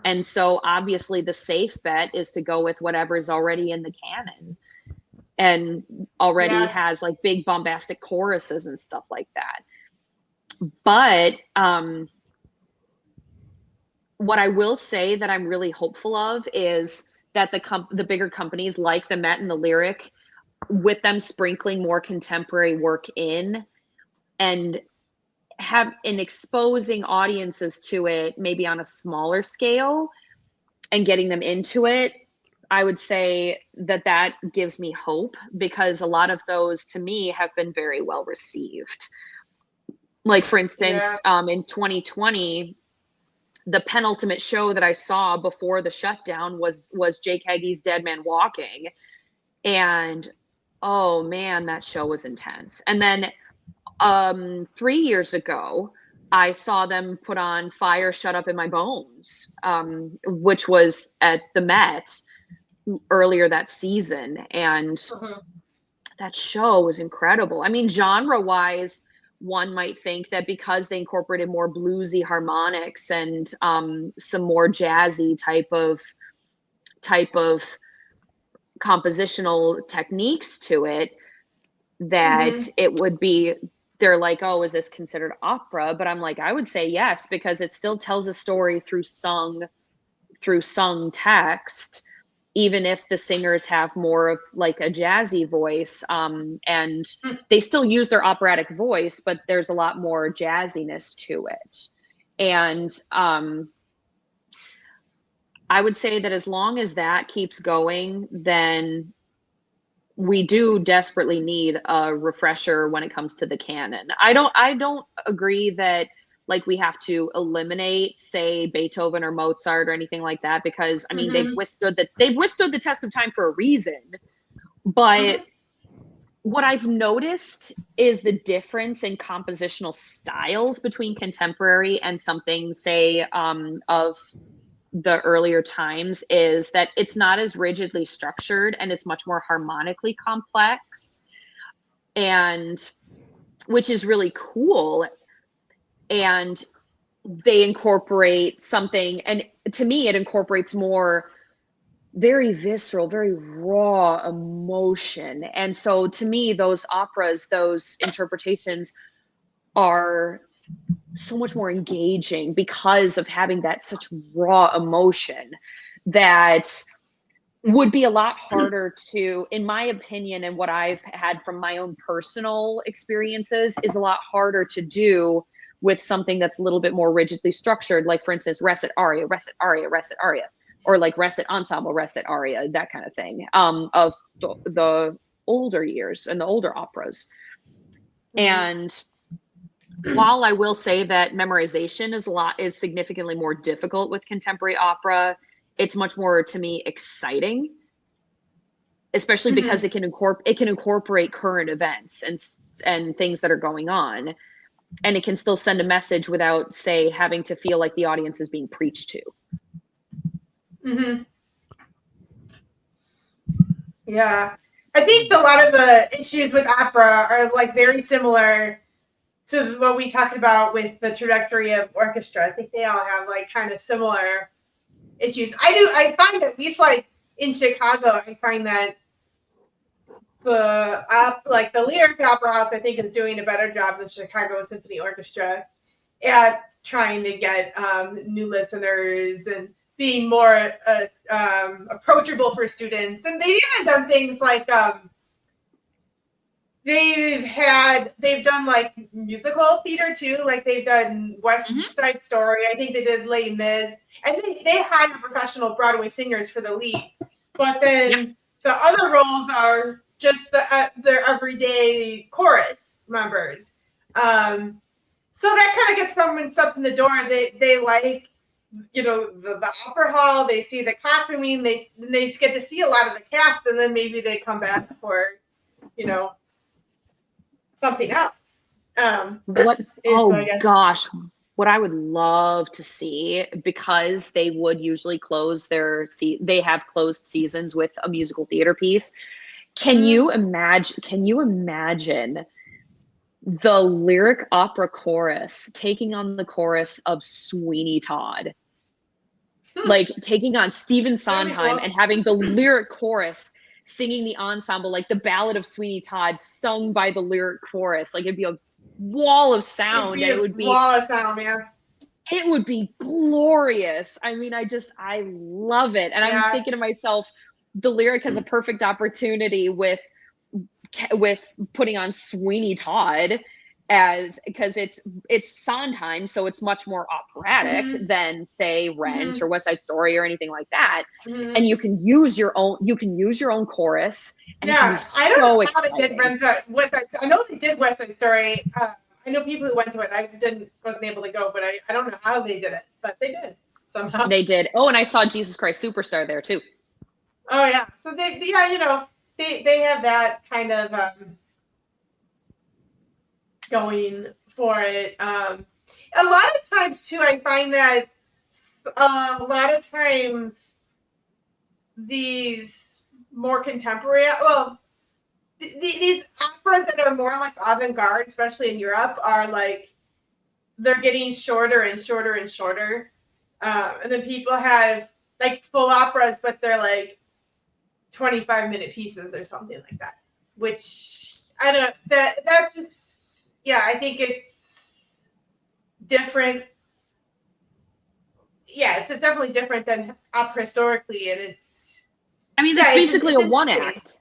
And so obviously the safe bet is to go with whatever's already in the canon and already has like big bombastic choruses and stuff like that. But what I will say that I'm really hopeful of is that the bigger companies like the Met and the Lyric, with them sprinkling more contemporary work in and exposing audiences to it, maybe on a smaller scale, and getting them into it, I would say that gives me hope, because a lot of those to me have been very well received. Like for instance, in 2020, the penultimate show that I saw before the shutdown was Jake Hagee's Dead Man Walking. And oh man, that show was intense. And then 3 years ago, I saw them put on Fire Shut Up in My Bones, which was at the Met earlier that season. And that show was incredible. I mean, genre-wise, one might think that because they incorporated more bluesy harmonics and some more jazzy type of compositional techniques to it, that it would be, they're like, oh, is this considered opera? But I'm like, I would say yes, because it still tells a story through sung text, even if the singers have more of like a jazzy voice, and they still use their operatic voice, but there's a lot more jazziness to it. And I would say that as long as that keeps going, then we do desperately need a refresher when it comes to the canon. I don't agree that like we have to eliminate, say, Beethoven or Mozart or anything like that, because I mean they've withstood the test of time for a reason. But what I've noticed is the difference in compositional styles between contemporary and something, say, of the earlier times, is that it's not as rigidly structured and it's much more harmonically complex, and which is really cool. And they incorporate something, and to me it incorporates more very visceral, very raw emotion. And so to me, those operas, those interpretations are so much more engaging because of having that such raw emotion that would be a lot harder to, in my opinion, and what I've had from my own personal experiences, is a lot harder to do with something that's a little bit more rigidly structured, like for instance, recit aria, recit aria, recit aria, or like recit ensemble, recit aria, that kind of thing, of the older years and the older operas. And while I will say that memorization is significantly more difficult with contemporary opera, it's much more, to me, exciting, especially because it can incorporate current events and things that are going on, and it can still send a message without, say, having to feel like the audience is being preached to. Yeah, I think a lot of the issues with opera are like very similar to what we talked about with the trajectory of orchestra. I think they all have like kind of similar issues. I find at least like in Chicago, I find that the Lyric Opera House, I think, is doing a better job than Chicago Symphony Orchestra at trying to get new listeners and being more approachable for students. And they've even done things like they've done like musical theater too. Like they've done West Side Story. I think they did Les Mis, and they hire professional Broadway singers for the leads. But then the other roles are just their everyday chorus members. So that kind of gets someone stuff in the door. They like, the opera hall. They see the costuming. They get to see a lot of the cast, and then maybe they come back for, something else. Gosh, what I would love to see, because they would usually close they have closed seasons with a musical theater piece. Can you imagine the lyric opera chorus taking on the chorus of Sweeney Todd? Like taking on Stephen Sondheim and having the lyric chorus singing the ensemble, like the Ballad of Sweeney Todd sung by the lyric chorus. Like it'd be a wall of sound. It would be it would be glorious. I mean, I love it. And I'm thinking to myself, the lyric has a perfect opportunity with putting on Sweeney Todd, because it's Sondheim, so it's much more operatic than, say, Rent or West Side Story or anything like that. And you can use your own chorus, and it can be so I don't know exciting. how they did West Side. I know they did West Side Story. I know people who went to it. I wasn't able to go, but I don't know how they did it, but they did somehow. They did. Oh, and I saw Jesus Christ Superstar there too. Oh yeah. So they have that kind of going for it. A lot of times too, I find that a lot of times these more contemporary, these operas that are more like avant-garde, especially in Europe, are like they're getting shorter and shorter and shorter. And then people have like full operas, but they're like 25-minute pieces or something like that. Which I don't. That's just, I think it's different. Yeah, it's definitely different than opera historically, and it's. I mean, that's basically a one act.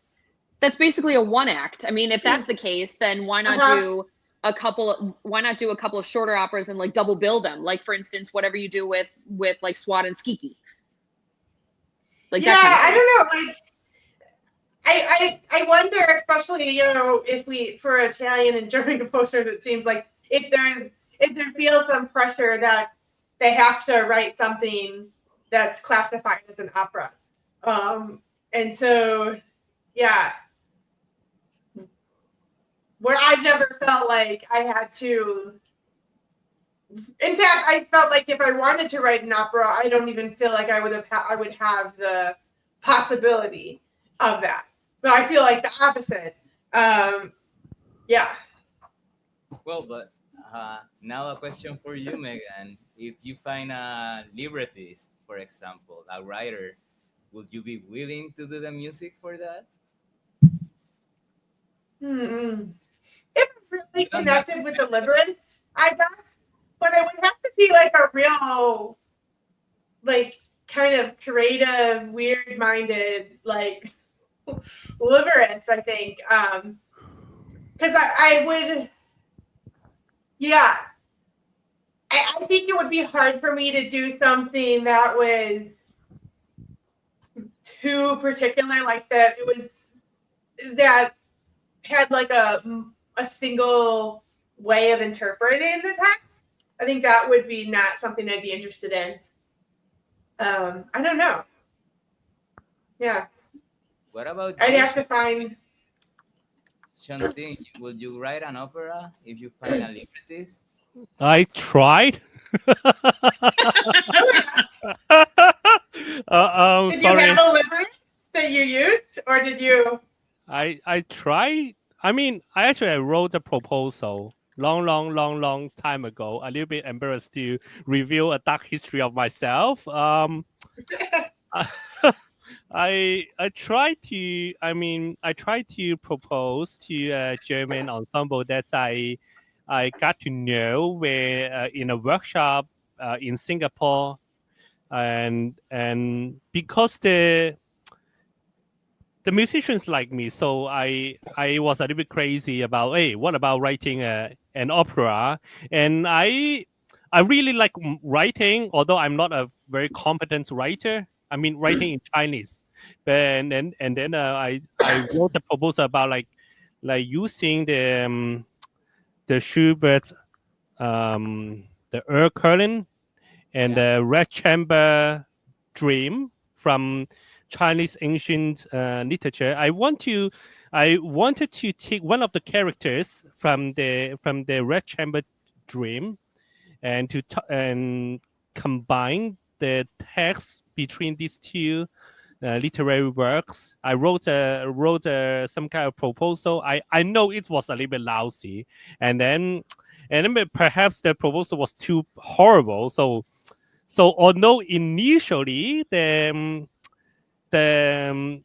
That's basically a one act. I mean, if that's the case, then why not do a couple of shorter operas and like double bill them? Like, for instance, whatever you do with like Swat and Skiki. Like that kind of thing. I don't know. Like, I wonder, especially if for Italian and German composers, it seems like if there feels some pressure that they have to write something that's classified as an opera, and so where I've never felt like I had to. In fact, I felt like if I wanted to write an opera, I don't even feel like I would have the possibility of that. So I feel like the opposite. Well, but now a question for you, Megan. If you find a librettist, for example, a writer would you be willing to do the music for that? Hmm. If I'm really You don't have connected with Deliverance, I guess, but it would have to be like a real, like, kind of creative, weird-minded, like, Deliverance, I think. Because I would, yeah, I think it would be hard for me to do something that was too particular, like that it was that had like a single way of interpreting the text. I think that would be not something I'd be interested in. I don't know. Yeah, What about I'd you, have to find. Shantin? Would you write an opera if you find a librettist? I tried. Did you Sorry. have a limericks that you used, or did you? I tried. I mean, I wrote a proposal long time ago. A little bit embarrassed to reveal a dark history of myself. I tried to. I mean, I tried to propose to a German ensemble that I got to know where in a workshop in Singapore, and because the musicians like me, so I was a little bit crazy about, hey, what about writing an opera? And I really like writing, although I'm not a very competent writer. I mean, writing in Chinese, but and then I wrote a proposal about like using the Schubert the Curling and Yeah. the Red Chamber Dream from Chinese ancient literature. I wanted to take one of the characters from the Red Chamber Dream and and combine the text between these two literary works. I wrote some kind of proposal. I know it was a little bit lousy, and then perhaps the proposal was too horrible. So although initially the the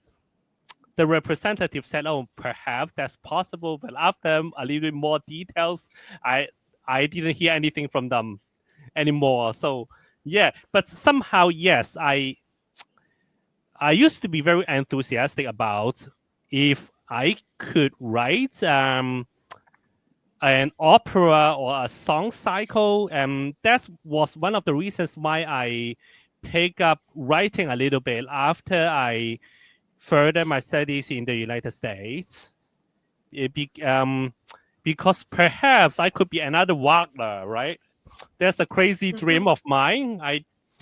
representative said, "Oh, perhaps that's possible," but after a little bit more details, I I didn't hear anything from them anymore. So yeah, but somehow yes, I used to be very enthusiastic about if I could write an opera or a song cycle, and that was one of the reasons why I pick up writing a little bit after I further my studies in the United States. It be, because perhaps I could be another Wagner, right? That's a crazy Mhm. dream of mine.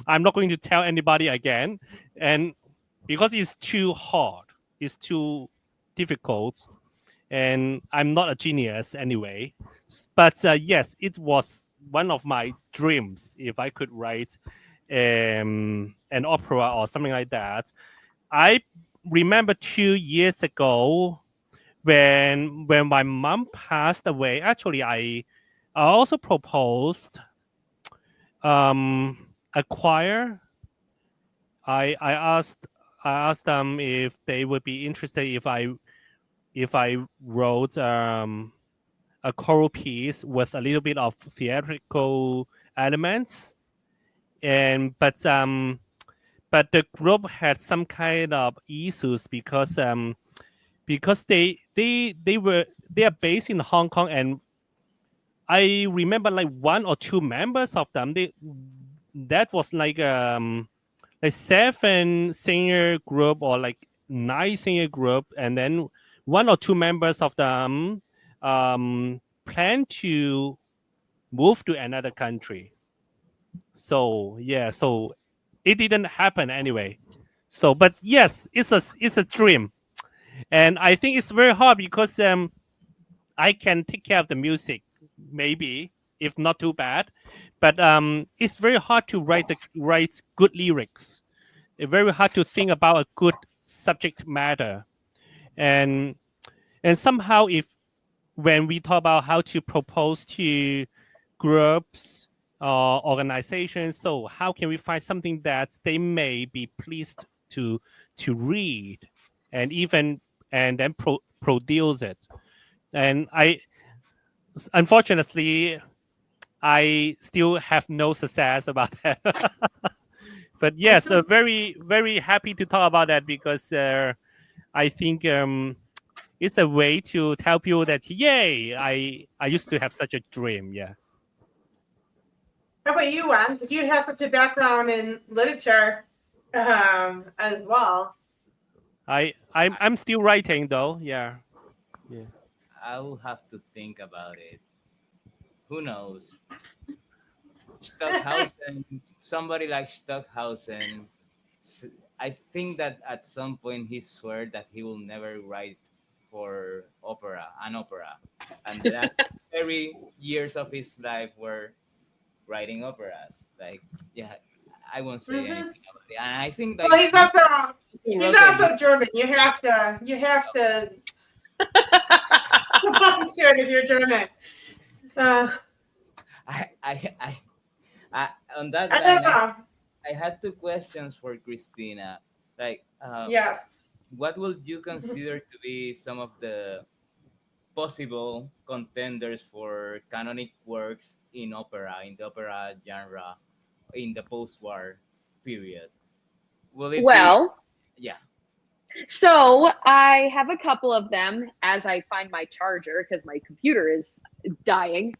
I'm not going to tell anybody again, and because it's too hard, it's too difficult, and I'm not a genius anyway. But yes, it was one of my dreams if I could write an opera or something like that. I remember 2 years ago when my mom passed away. Actually, I also proposed a choir. I asked them if they would be interested if I wrote a choral piece with a little bit of theatrical elements, and but the group had some kind of issues because they are based in Hong Kong, and I remember like one or two members of them, that was like seven singer group or like nine singer group, and then one or two members of them plan to move to another country. So yeah, so it didn't happen anyway. So, but yes, it's a dream, and I think it's very hard because I can take care of the music, maybe if not too bad, but it's very hard to write good lyrics. It's very hard to think about a good subject matter, and somehow if when we talk about how to propose to groups or organizations, so how can we find something that they may be pleased to read and even and then produce it. And unfortunately, I still have no success about that. But yes, very very happy to talk about that because I think it's a way to tell people that yay, I used to have such a dream. Yeah. How about you, Juan? Because you have such a background in literature as well. I'm still writing though. Yeah. I will have to think about it. Who knows? Stockhausen, somebody like Stockhausen, s- I think that at some point he swore that he will never write for an opera, and the last 30 years of his life were writing operas. Like, yeah, I won't say Mm-hmm. anything about it. And I think Well, like he also he's wrote a also German. You have to to it if you're German. I, I, I, I, on that I don't line, know. I had two questions for Christina. Like, Yes. what would you consider to be some of the possible contenders for canonic works in the opera genre, in the post-war period? Will it be, Well, yeah, so I have a couple of them as I find my charger because my computer is dying.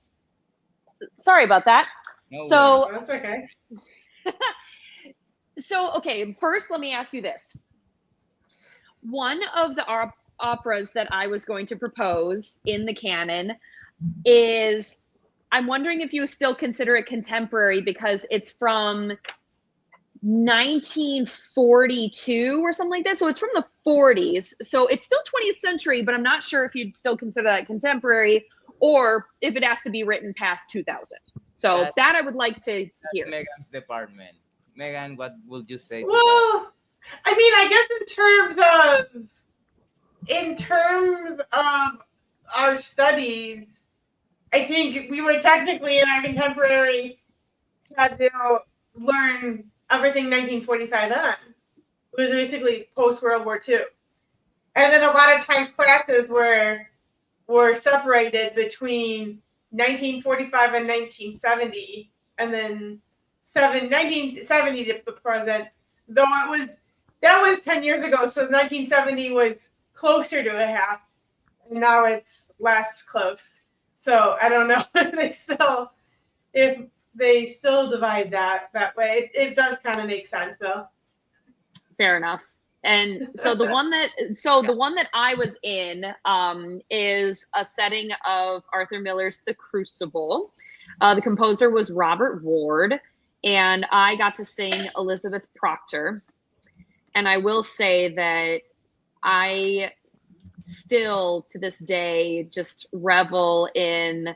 Sorry about that. no worries. So, That's okay. okay, first let me ask you this. One of the operas that I was going to propose in the canon is, I'm wondering if you still consider it contemporary because it's from 1942 or something like that. So it's from the 40s. So it's still 20th century, but I'm not sure if you'd still consider that contemporary or if it has to be written past 2000. So that I would like to hear. That's Megan's department. Megan, what would you say to that? Well, I mean, I guess in terms of our studies, I think we were technically in our contemporary had to learn everything 1945 on. It was basically post World War II, and then a lot of times classes were separated between 1945 and 1970, and then 1970 to the present. Though that was 10 years ago, so 1970 was closer to a half, and now it's less close. So I don't know if they still divide that way. It does kind of make sense though. Fair enough. And so the one that I was in is a setting of Arthur Miller's The Crucible. The composer was Robert Ward, and I got to sing Elizabeth Proctor. And I will say that I still to this day just revel in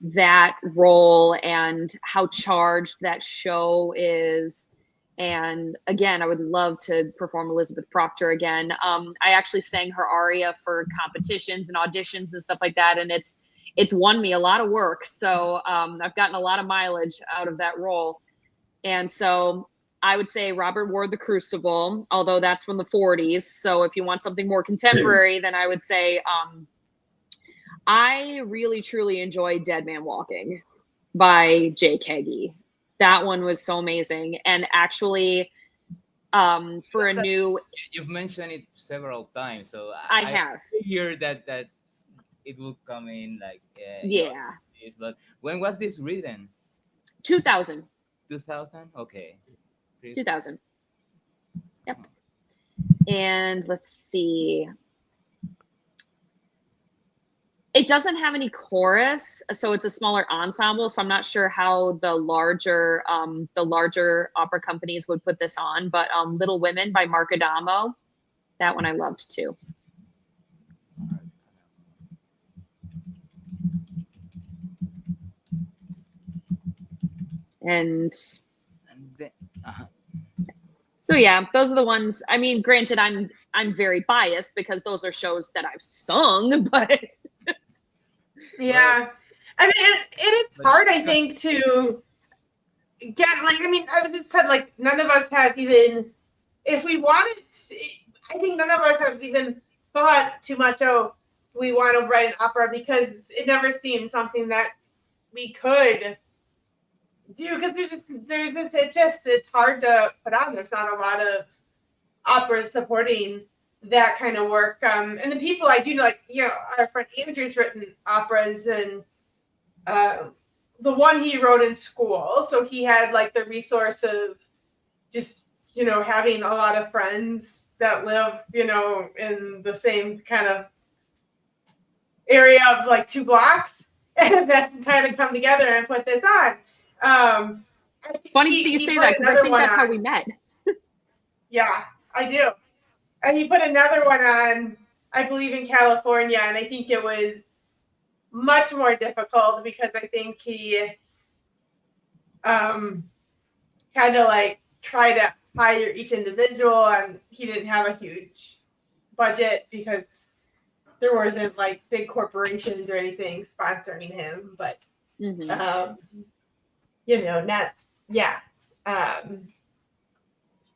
that role and how charged that show is. And again, I would love to perform Elizabeth Proctor again. I actually sang her aria for competitions and auditions and stuff like that, and it's won me a lot of work. So I've gotten a lot of mileage out of that role. And so I would say Robert Ward, The Crucible, although that's from the 40s. So if you want something more contemporary, then I would say I really, truly enjoyed Dead Man Walking by Jake Heggie. That one was so amazing. And actually, for a new... You've mentioned it several times, so I have. figured that it will come in like... yeah. But when was this written? 2000. 2000? Okay. 2000. Yep. And let's see. It doesn't have any chorus, so it's a smaller ensemble. So I'm not sure how the larger opera companies would put this on. But Little Women by Mark Adamo, that one I loved too. And then, so yeah, those are the ones. I mean, granted, I'm very biased because those are shows that I've sung, but yeah, I mean, it's hard, I think, to get like. I mean, I just said like none of us have even if we wanted to, I think none of us have even thought too much, oh, we want to write an opera, because it never seemed something that we could do, because it's hard to put on. There's not a lot of operas supporting that kind of work. And the people I do know, like, our friend Andrew's written operas, and the one he wrote in school, so he had like the resource of just having a lot of friends that live in the same kind of area of like 2 blocks, and that kind of come together and put this on. It's funny that you say that, because I think that's how we met. Yeah, I do. And he put another one on, I believe, in California, and I think it was much more difficult, because I think he had to like try to hire each individual, and he didn't have a huge budget because there wasn't like big corporations or anything sponsoring him. But not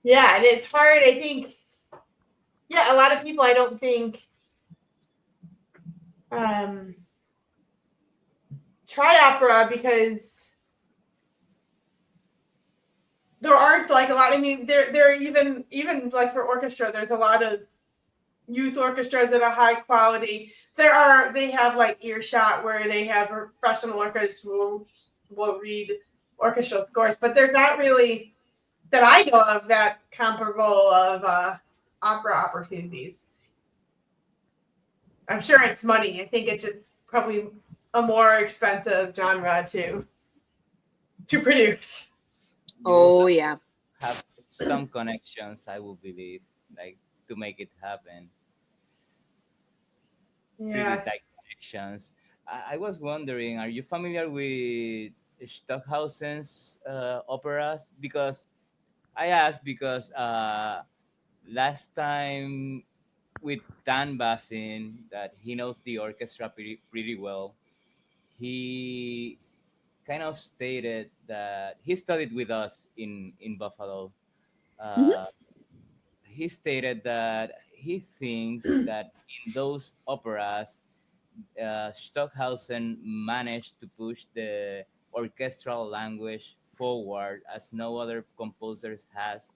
and it's hard, I think. A lot of people, I don't think, try opera, because there aren't like a lot. I mean, there even like for orchestra, there's a lot of youth orchestras that are high quality. They have like Earshot, where they have professional orchestras who will read orchestral scores, but there's not really, that I know of, that comparable of opera opportunities. I'm sure it's money. I think it's just probably a more expensive genre to produce. Oh yeah. Have some connections, I will believe, like to make it happen. Pretty tight connections. I was wondering, are you familiar with Stockhausen's operas? Because I asked because last time with Dan Bassin, that he knows the orchestra pretty well, he kind of stated that he studied with us in Buffalo. Uh, he stated that he thinks that in those operas, Stockhausen managed to push the orchestral language forward as no other composers has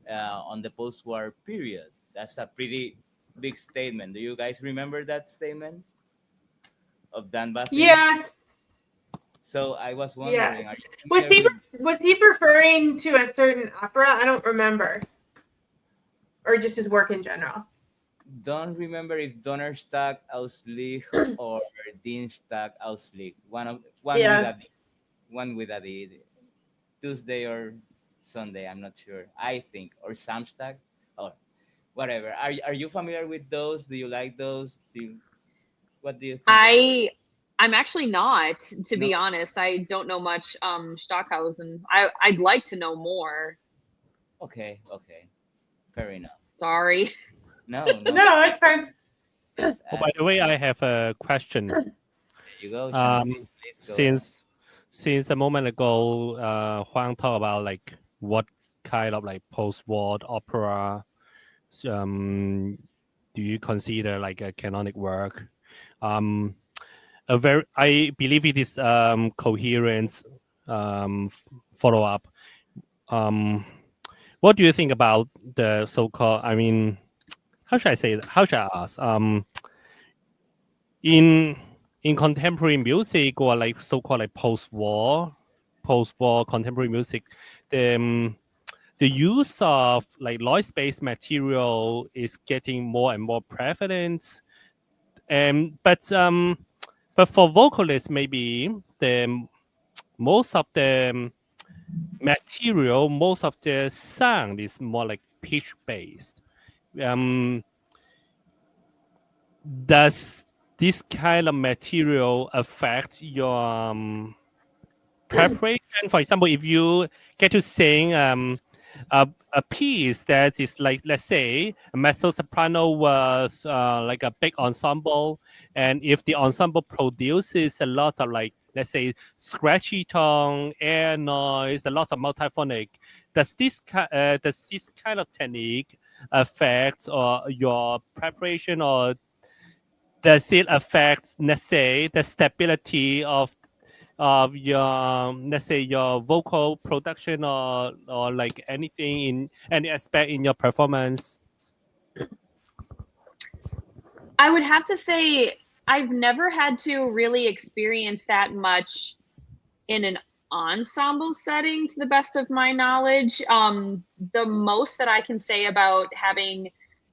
on the post-war period. That's a pretty big statement. Do you guys remember that statement of Dan Bassin? Yes. So I was wondering, yes. Was he referring to a certain opera? I don't remember. Or just his work in general? Don't remember if Donnerstag Auslicht or Dienstag Auslicht. One with a D. Tuesday or Sunday, I'm not sure. I think, or Samstag, or whatever. Are you familiar with those? Do you like those? What do you think? I'm actually not, to be No? honest. I don't know much Stockhausen. I'd like to know more. Okay, fair enough. Sorry. No, No, it's fine. Oh, by the way, I have a question. There you go, Sean. Since a moment ago, Huang talked about like what kind of like post-war opera do you consider like a canonic work? I believe it is coherent follow-up. What do you think about the so-called? I mean, how should I say it? How should I ask? In contemporary music, or like so-called like post-war contemporary music, the use of like noise-based material is getting more and more prevalent. But for vocalists, maybe most of the material, most of the sound is more like pitch-based. Does this kind of material affect your preparation? For example, if you get to sing a piece that is like, let's say, a mezzo soprano with like a big ensemble, and if the ensemble produces a lot of like let's say scratchy tone, air noise, a lot of multiphonic. Does this kind of technique affect or your preparation, or does it affect, let's say, the stability of your, let's say, your vocal production, or like anything in any aspect in your performance? I would have to say I've never had to really experience that much in an ensemble setting, to the best of my knowledge. The most that I can say about having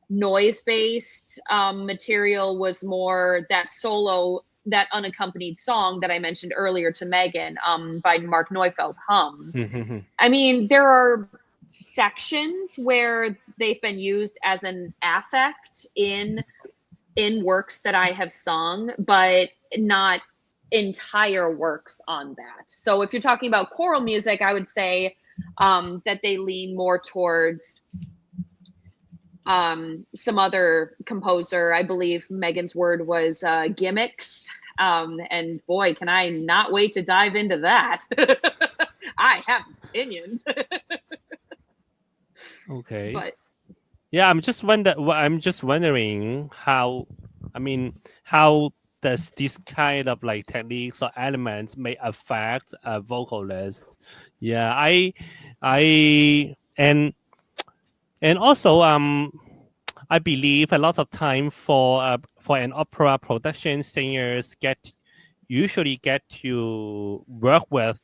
noise-based material was more that solo, that unaccompanied song that I mentioned earlier to Megan, by Mark Neufeld, Hum. I mean, there are sections where they've been used as an affect in works that I have sung, but not entire works on that. So if you're talking about choral music, I would say that they lean more towards some other composer. I believe Megan's word was gimmicks. And boy, can I not wait to dive into that. I have opinions. Okay. But yeah, I'm just wondering how, I mean, how does this kind of like techniques or elements may affect a vocalist? Yeah, and also I believe a lot of time for an opera production, singers usually get to work with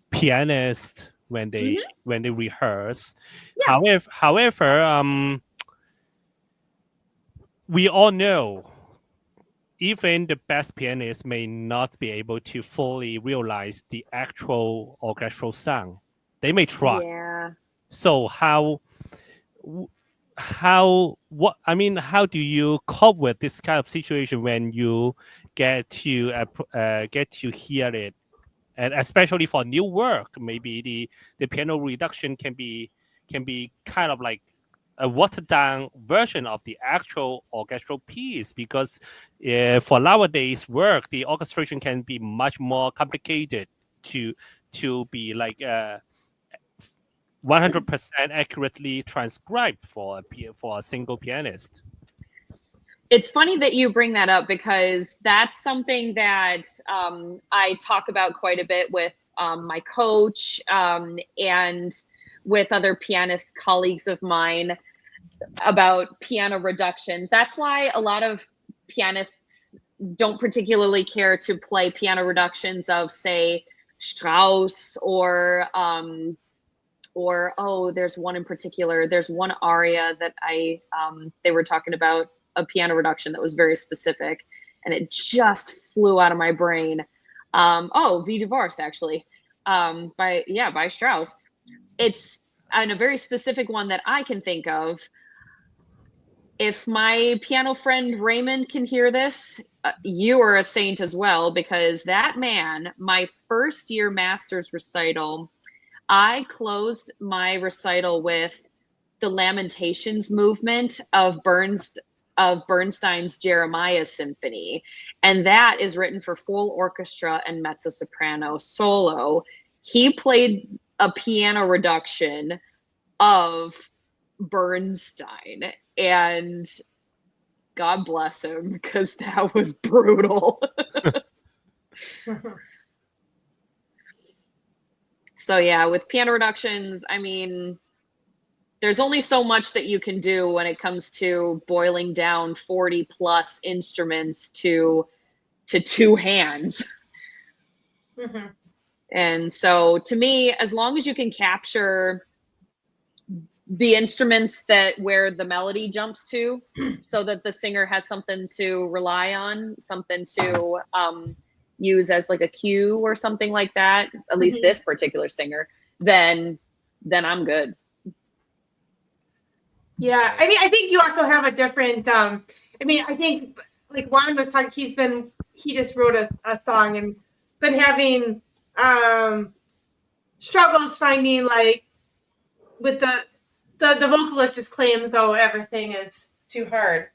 pianists when they rehearse. Yeah. However, we all know even the best pianists may not be able to fully realize the actual orchestral sound. They may try. Yeah. So how do you cope with this kind of situation when you get to hear it, and especially for new work? Maybe the piano reduction can be kind of like a watered down version of the actual orchestral piece, because for nowadays work, the orchestration can be much more complicated to be like 100% accurately transcribed for a single pianist. It's funny that you bring that up, because that's something that I talk about quite a bit with my coach and with other pianist colleagues of mine about piano reductions. That's why a lot of pianists don't particularly care to play piano reductions of, say, Strauss or there's one in particular. There's one aria that they were talking about, a piano reduction that was very specific, and it just flew out of my brain. Vie Divorced, actually, by Strauss. It's a very specific one that I can think of. If my piano friend Raymond can hear this, you are a saint as well, because that man, my first year master's recital, I closed my recital with the Lamentations movement of Bernstein's Jeremiah Symphony. And that is written for full orchestra and mezzo-soprano solo. He played a piano reduction of Bernstein, and God bless him, because that was brutal. So yeah, with piano reductions, I mean, there's only so much that you can do when it comes to boiling down 40 plus instruments to two hands. Mm-hmm. And so to me, as long as you can capture the instruments where the melody jumps to, so that the singer has something to rely on, something to use as like a cue or something like that, at least this particular singer, then I'm good. Yeah, I mean, I think you also have a different. I think like Juan was talking. He just wrote a song and been having struggles finding, like, with the vocalist just claims, oh, everything is too hard.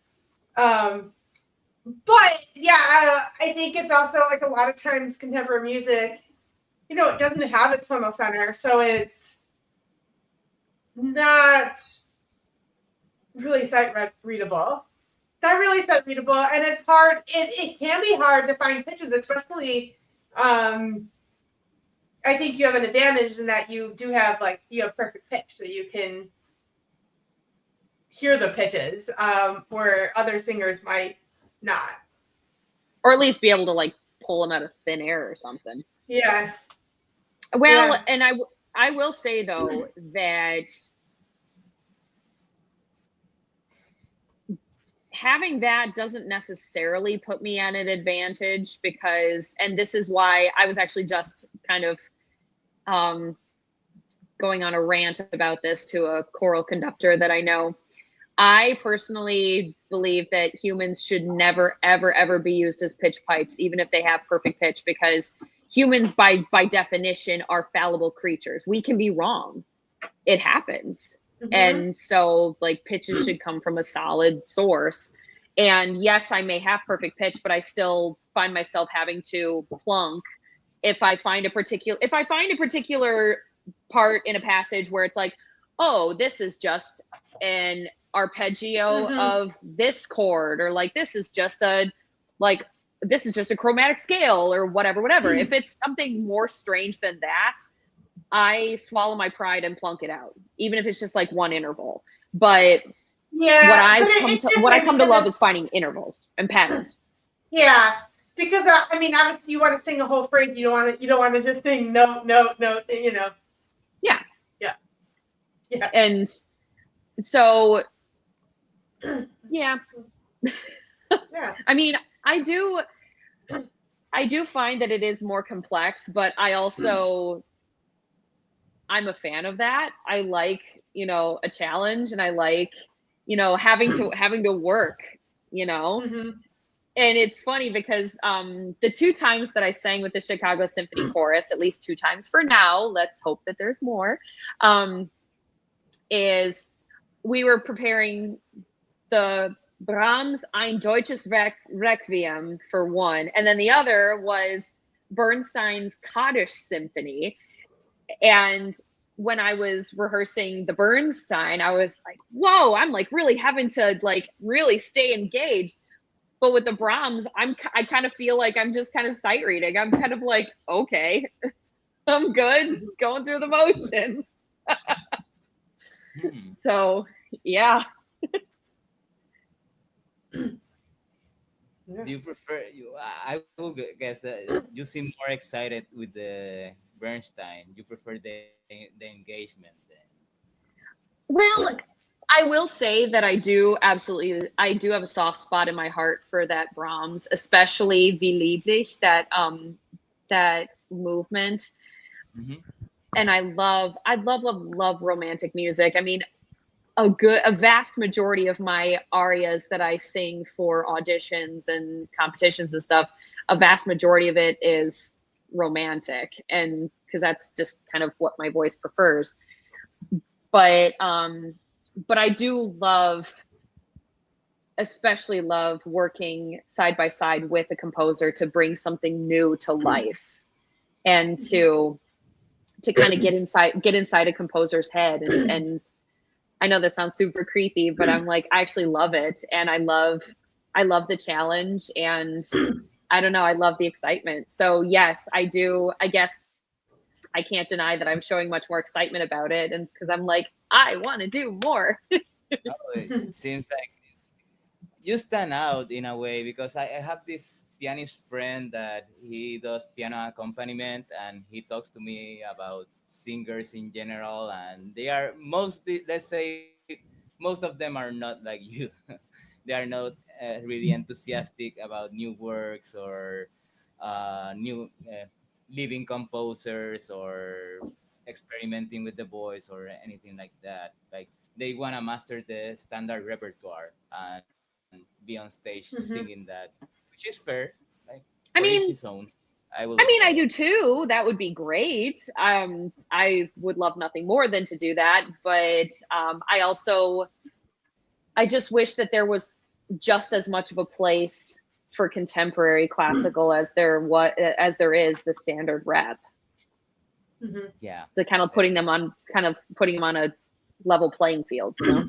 But yeah, I think it's also like a lot of times contemporary music, you know, it doesn't have a tonal center, so it's not really sight readable. Not really sight readable, and it's hard. It can be hard to find pitches, especially. I think you have an advantage in that you do have you have perfect pitch, so you can hear the pitches, where other singers might not. Or at least be able to like pull them out of thin air or something. Yeah. Well, Yeah. and I will say though that having that doesn't necessarily put me at an advantage because, and this is why I was actually just kind of going on a rant about this to a choral conductor that I know. I personally believe that humans should never, ever, ever be used as pitch pipes, even if they have perfect pitch, because humans, by definition, are fallible creatures. We can be wrong. It happens. Mm-hmm. And so, like, pitches should come from a solid source. And yes, I may have perfect pitch, but I still find myself having to plunk if I find a particular part in a passage where it's like, oh, this is just an arpeggio of this chord, or like this is just a chromatic scale or whatever. If it's something more strange than that, I swallow my pride and plunk it out, even if it's just like one interval. But yeah, what I come to love is finding intervals and patterns. Yeah, because I mean, obviously, you want to sing a whole phrase. You don't want to just sing note, note, note. You know. Yeah. Yeah. Yeah. And so, yeah. Yeah. I mean, I do find that it is more complex, but I also, I'm a fan of that. I like, a challenge, and I like, having to work, Mm-hmm. And it's funny because the 2 times that I sang with the Chicago Symphony Chorus, at least 2 times for now, let's hope that there's more, is we were preparing the Brahms Ein Deutsches Requiem for one, and then the other was Bernstein's Kaddish Symphony. And when I was rehearsing the Bernstein, I was like, whoa, I'm like really having to like really stay engaged. But with the Brahms, I kind of feel like I'm just kind of sight reading. I'm kind of like, okay, I'm good, going through the motions. So, yeah. Do you prefer I will guess that you seem more excited with the Bernstein. You prefer the engagement then. Well, I will say that I do have a soft spot in my heart for that Brahms, especially Wie lieblich, that movement. Mm-hmm. And I love romantic music. I mean, a vast majority of my arias that I sing for auditions and competitions and stuff, a vast majority of it is romantic, and because that's just kind of what my voice prefers. But I do especially love working side by side with a composer to bring something new to life, and to kind of get inside a composer's head. And I know this sounds super creepy, but I'm like, I actually love it. And I love the challenge, and I don't know, I love the excitement. So yes, I do. I guess I can't deny that I'm showing much more excitement about it. And because I'm like, I want to do more. It seems like you stand out in a way, because I have this pianist friend that he does piano accompaniment, and he talks to me about singers in general, and they are mostly, let's say, most of them are not like you. They are not really enthusiastic about new works, or new living composers, or experimenting with the voice, or anything like that. Like, they want to master the standard repertoire and be on stage singing that, which is fair. Like, for I each his mean, own. I will say. I do too. That would be great. I would love nothing more than to do that. But I just wish that there was just as much of a place for contemporary classical as there is the standard rep. Mm-hmm. Yeah. So kind of putting them on a level playing field, you know?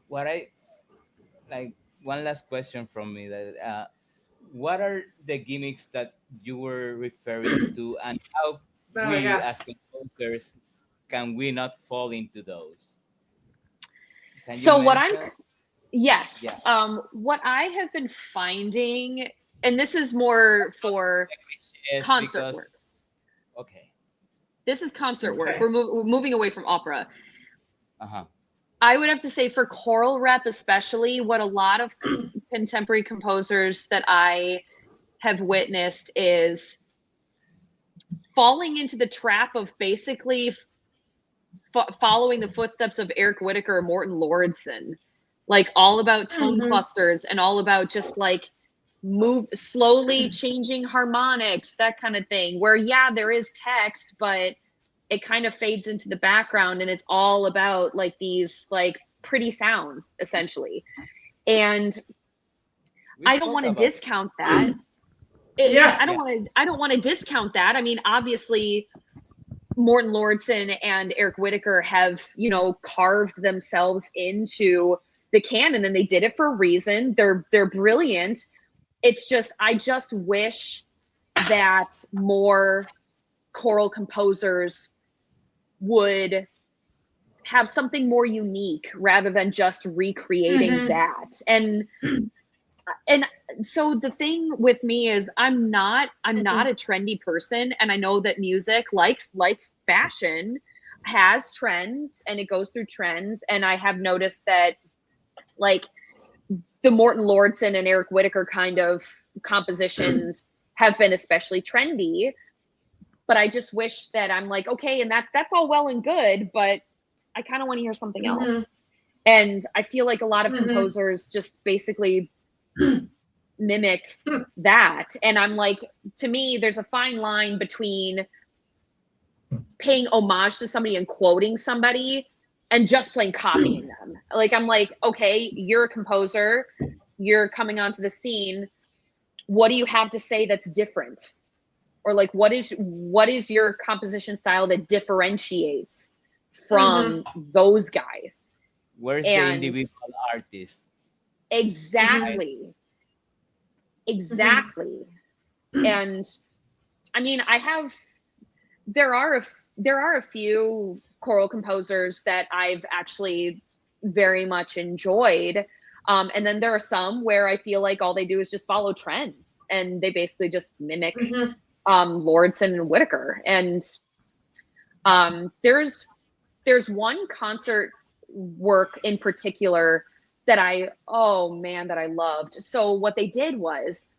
What I like, one last question from me, that what are the gimmicks that you were referring to, and how Oh, we yeah. as composers can we not fall into those? Can you So what I'm mention? Yes. Yeah. What I have been finding, and this is more for Yes, concert because work. okay. This is concert work. Okay. We're moving away from opera. Uh-huh. I would have to say for choral rep, especially, what a lot of contemporary composers that I have witnessed is falling into the trap of basically following the footsteps of Eric Whitacre or Morton Lordson, like all about tone Mhm. clusters and all about just like move slowly changing harmonics, that kind of thing, where yeah, there is text, but it kind of fades into the background and it's all about like these like pretty sounds essentially. And We I don't spoke want to about discount that. Yeah. I don't want to discount that. I mean, obviously Morton Lordson and Eric Whitacre have, you know, carved themselves into the canon, and they did it for a reason. They're brilliant. It's just, I just wish that more choral composers would have something more unique rather than just recreating Mhm. that. And so the thing with me is I'm not a trendy person, and I know that music, like fashion, has trends and it goes through trends, and I have noticed that like the Morton Lordson and Eric Whitacre kind of compositions have been especially trendy. But I just wish that I'm like, okay, and that's all well and good, but I kind of want to hear something Mhm. else. And I feel like a lot of Mhm. composers just basically mimic that. And I'm like, to me, there's a fine line between paying homage to somebody and quoting somebody and just plain copying them. Like, I'm like, okay, you're a composer, you're coming onto the scene. What do you have to say that's different? Or like, what is your composition style that differentiates from those guys? where's the And individual artist. exactly. And I mean, there are a few choral composers that I've actually very much enjoyed. And then there are some where I feel like all they do is just follow trends, and they basically just mimic Mhm. Lordson and Whitacre. And there's one concert work in particular that I loved. So what they did was,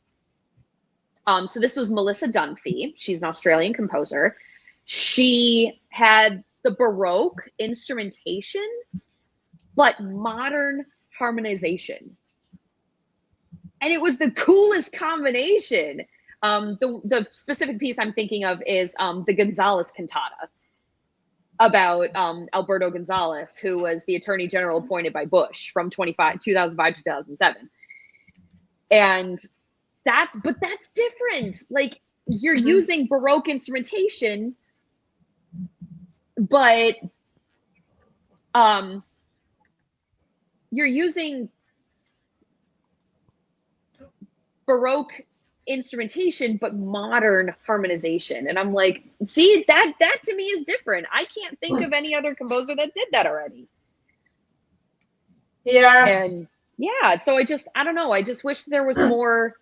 so this was Melissa Dunphy. She's an Australian composer. She had the Baroque instrumentation, but modern harmonization. And it was the coolest combination. The specific piece I'm thinking of is the Gonzalez Cantata, about Alberto Gonzalez, who was the Attorney General appointed by Bush from 2005 to 2007. And that's different. Like, you're using Baroque instrumentation, but you're using Baroque instrumentation but modern harmonization. And I'm like, see, that to me is different. I can't think of any other composer that did that already. Yeah. And yeah, so I don't know, I just wish there was more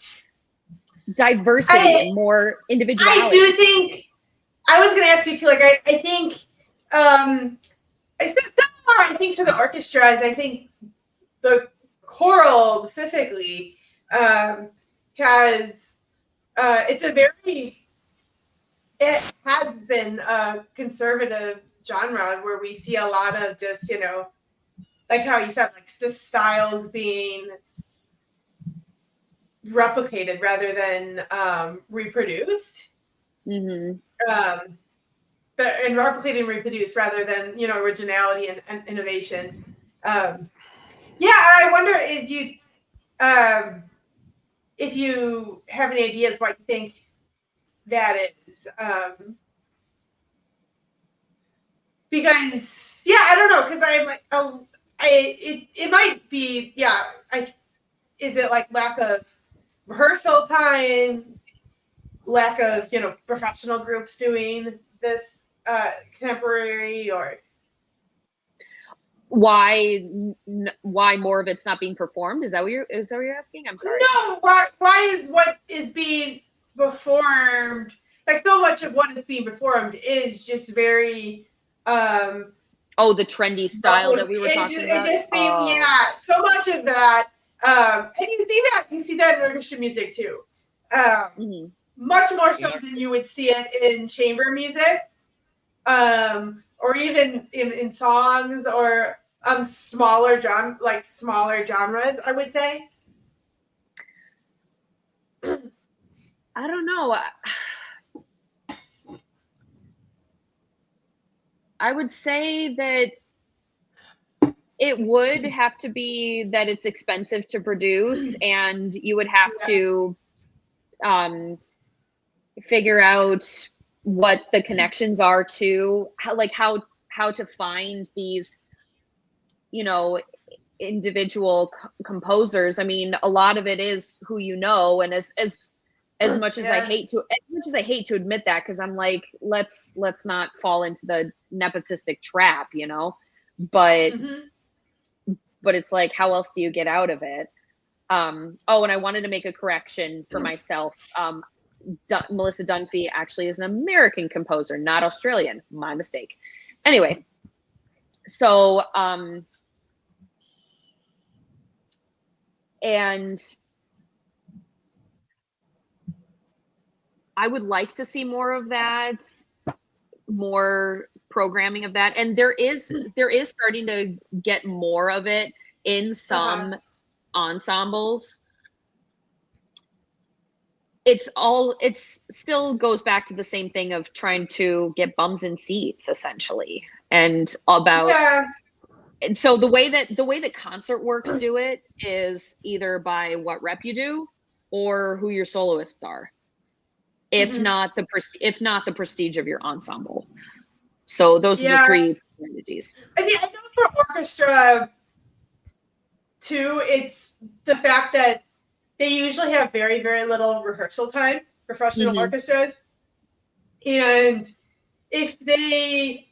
diversity and more individuality. I do think, I was going to ask you too, like, I think, I think to the orchestras, I think the choral specifically has, it has been a conservative genre where we see a lot of just, you know, like how you said, like just styles being replicated rather than reproduced. Mm-hmm. And replicated and reproduced rather than, you know, originality and innovation. Yeah, I wonder, if you have any ideas what you think that is. Because I don't know, because I'm like, it might be, is it like lack of rehearsal time, lack of professional groups doing this contemporary, or why more of it's not being performed? Is that what you're asking? I'm sorry. No, why is what is being performed, like, so much of what is being performed is just very the trendy style that we were talking about. It's just being, so much of that, and you see that in orchestra music too, much more so than you would see it in chamber music, or even in songs, or smaller genres, I would say. I don't know. I would say that it would have to be that it's expensive to produce, and you would have to figure out what the connections are to how to find these, individual composers. I mean, a lot of it is who you know, and as much as I hate to admit that, because I'm like, let's not fall into the nepotistic trap, but but it's like, how else do you get out of it? And I wanted to make a correction for myself. Melissa Dunphy actually is an American composer, not Australian. My mistake. Anyway, so and I would like to see more of that, more programming of that. And there is starting to get more of it in some ensembles. It's still goes back to the same thing of trying to get bums in seats, essentially. And about and so the way that concert works do it is either by what rep you do or who your soloists are. If not the prestige of your ensemble. So those are the three strategies. I mean, I know for orchestra too, it's the fact that they usually have very, very little rehearsal time, professional orchestras. And if they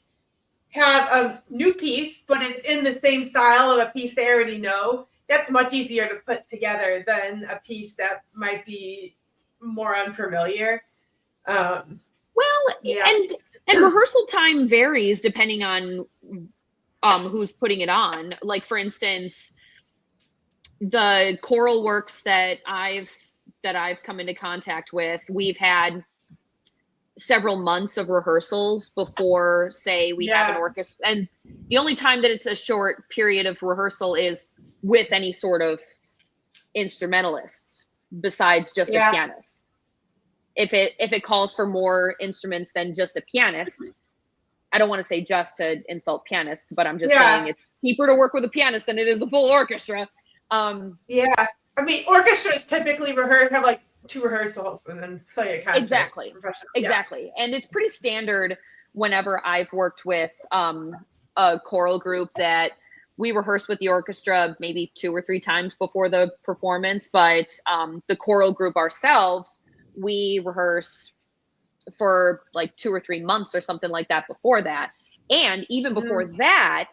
have a new piece, but it's in the same style of a piece they already know, that's much easier to put together than a piece that might be more unfamiliar. And rehearsal time varies depending on who's putting it on. Like, for instance, the choral works that I've come into contact with, we've had several months of rehearsals before, say, we have an orchestra. And the only time that it's a short period of rehearsal is with any sort of instrumentalists besides just a pianist. If it calls for more instruments than just a pianist, I don't want to say just to insult pianists, but I'm just saying it's cheaper to work with a pianist than it is a full orchestra. I mean, orchestras typically have like 2 rehearsals and then play a concert. Exactly. And it's pretty standard whenever I've worked with a choral group that we rehearse with the orchestra maybe 2 or 3 times before the performance, but the choral group ourselves, we rehearse for like 2 or 3 months or something like that before that. And even before that,